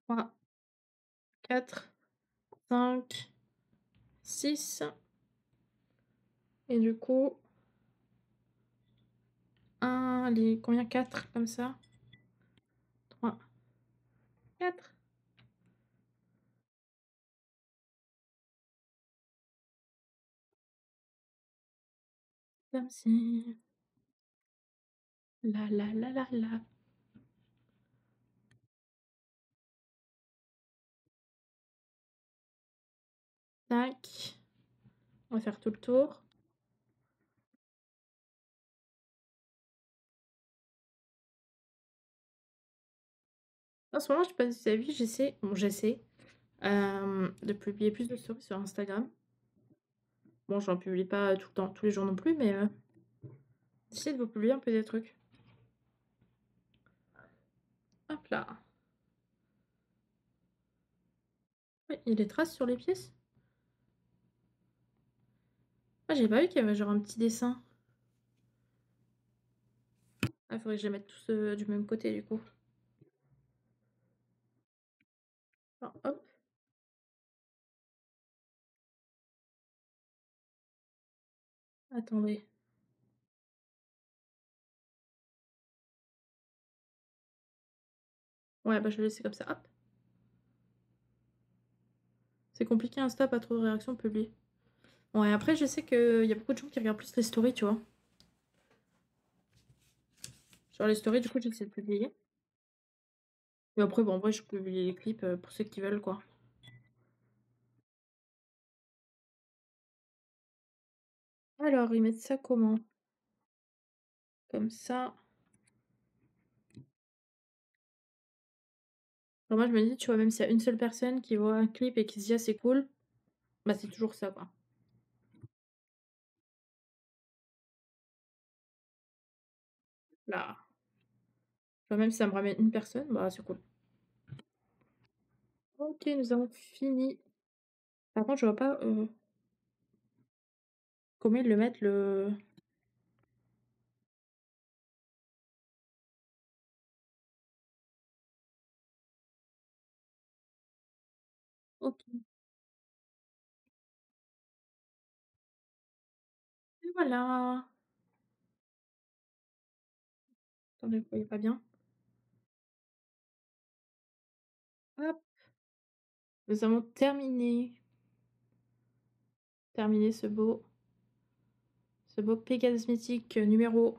[SPEAKER 1] 3, 4, 5, 6. Et du coup, les combien? 4 comme ça. 3, 4. Comme si. La la la la la. Tac. On va faire tout le tour. En ce moment, je sais pas si vous avez vu, j'essaie de publier plus de stories sur Instagram. Bon, j'en publie pas tout le temps, tous les jours non plus, mais j'essaie de vous publier un peu des trucs. Hop là. Ouais, il y a des traces sur les pièces. Ah, j'ai pas vu qu'il y avait genre un petit dessin. Ah, faudrait que je les mette tous du même côté du coup. Alors, hop, attendez. Ouais, bah je vais laisser comme ça. Hop. C'est compliqué Insta, pas trop de réactions publiées. Ouais, après, je sais qu'il y a beaucoup de gens qui regardent plus les stories, tu vois. Sur les stories, du coup, j'essaie de publier. Et après, bon, en vrai, je publie les clips pour ceux qui veulent, quoi. Alors, ils mettent ça comment? Comme ça. Alors moi, je me dis, tu vois, même s'il y a une seule personne qui voit un clip et qui se dit: «Ah, c'est cool», bah, c'est toujours ça, quoi. Là, tu vois, même si ça me ramène une personne, bah, c'est cool. OK, nous avons fini. Par contre, je vois pas, comment ils le mettent le OK, et voilà! Attendez, vous voyez pas bien? Hop, nous avons terminé ce beau Pégase mythique, numéro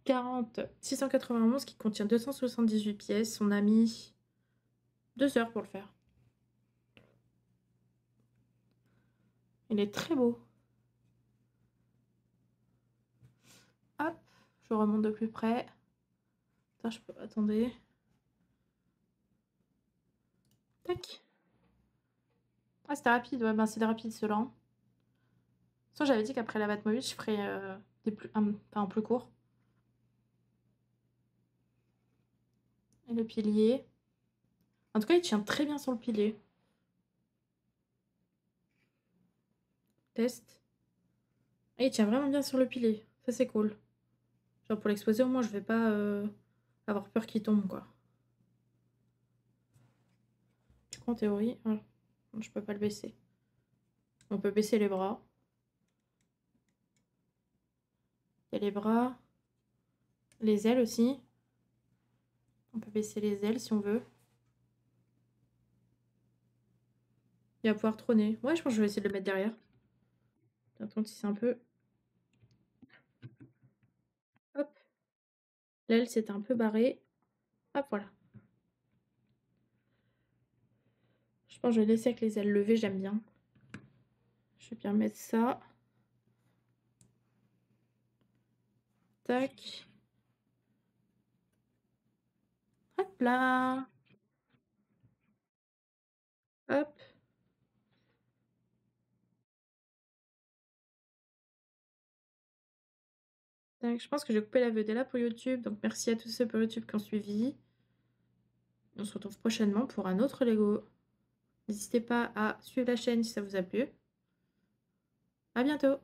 [SPEAKER 1] 40691 qui contient 278 pièces. On a mis 2 heures pour le faire. Il est très beau. Hop, je remonte de plus près. Attends, je peux attendez. Tac. Ah, c'était rapide, ouais, ben, c'est rapide ceux-là, hein. Soit j'avais dit qu'après la Batmobile, je ferais, des plus enfin, en plus court. Et le pilier. En tout cas, il tient très bien sur le pilier. Test. Ah, il tient vraiment bien sur le pilier. Ça, c'est cool. Genre pour l'exposer, au moins, je vais pas, avoir peur qu'il tombe, quoi. Du coup, en théorie, voilà. Non, je peux pas le baisser. On peut baisser les bras. Il y a les bras, les ailes aussi. On peut baisser les ailes si on veut. Il va pouvoir trôner. Ouais, je pense que je vais essayer de le mettre derrière. Attends, si c'est un peu. Hop. L'aile, c'est un peu barré. Hop, voilà. Je pense que je vais laisser avec les ailes levées, j'aime bien. Je vais bien mettre ça. Tac. Hop là. Hop. Tac. Je pense que j'ai coupé la vedette là pour YouTube. Donc merci à tous ceux pour YouTube qui ont suivi. On se retrouve prochainement pour un autre Lego. N'hésitez pas à suivre la chaîne si ça vous a plu. À bientôt.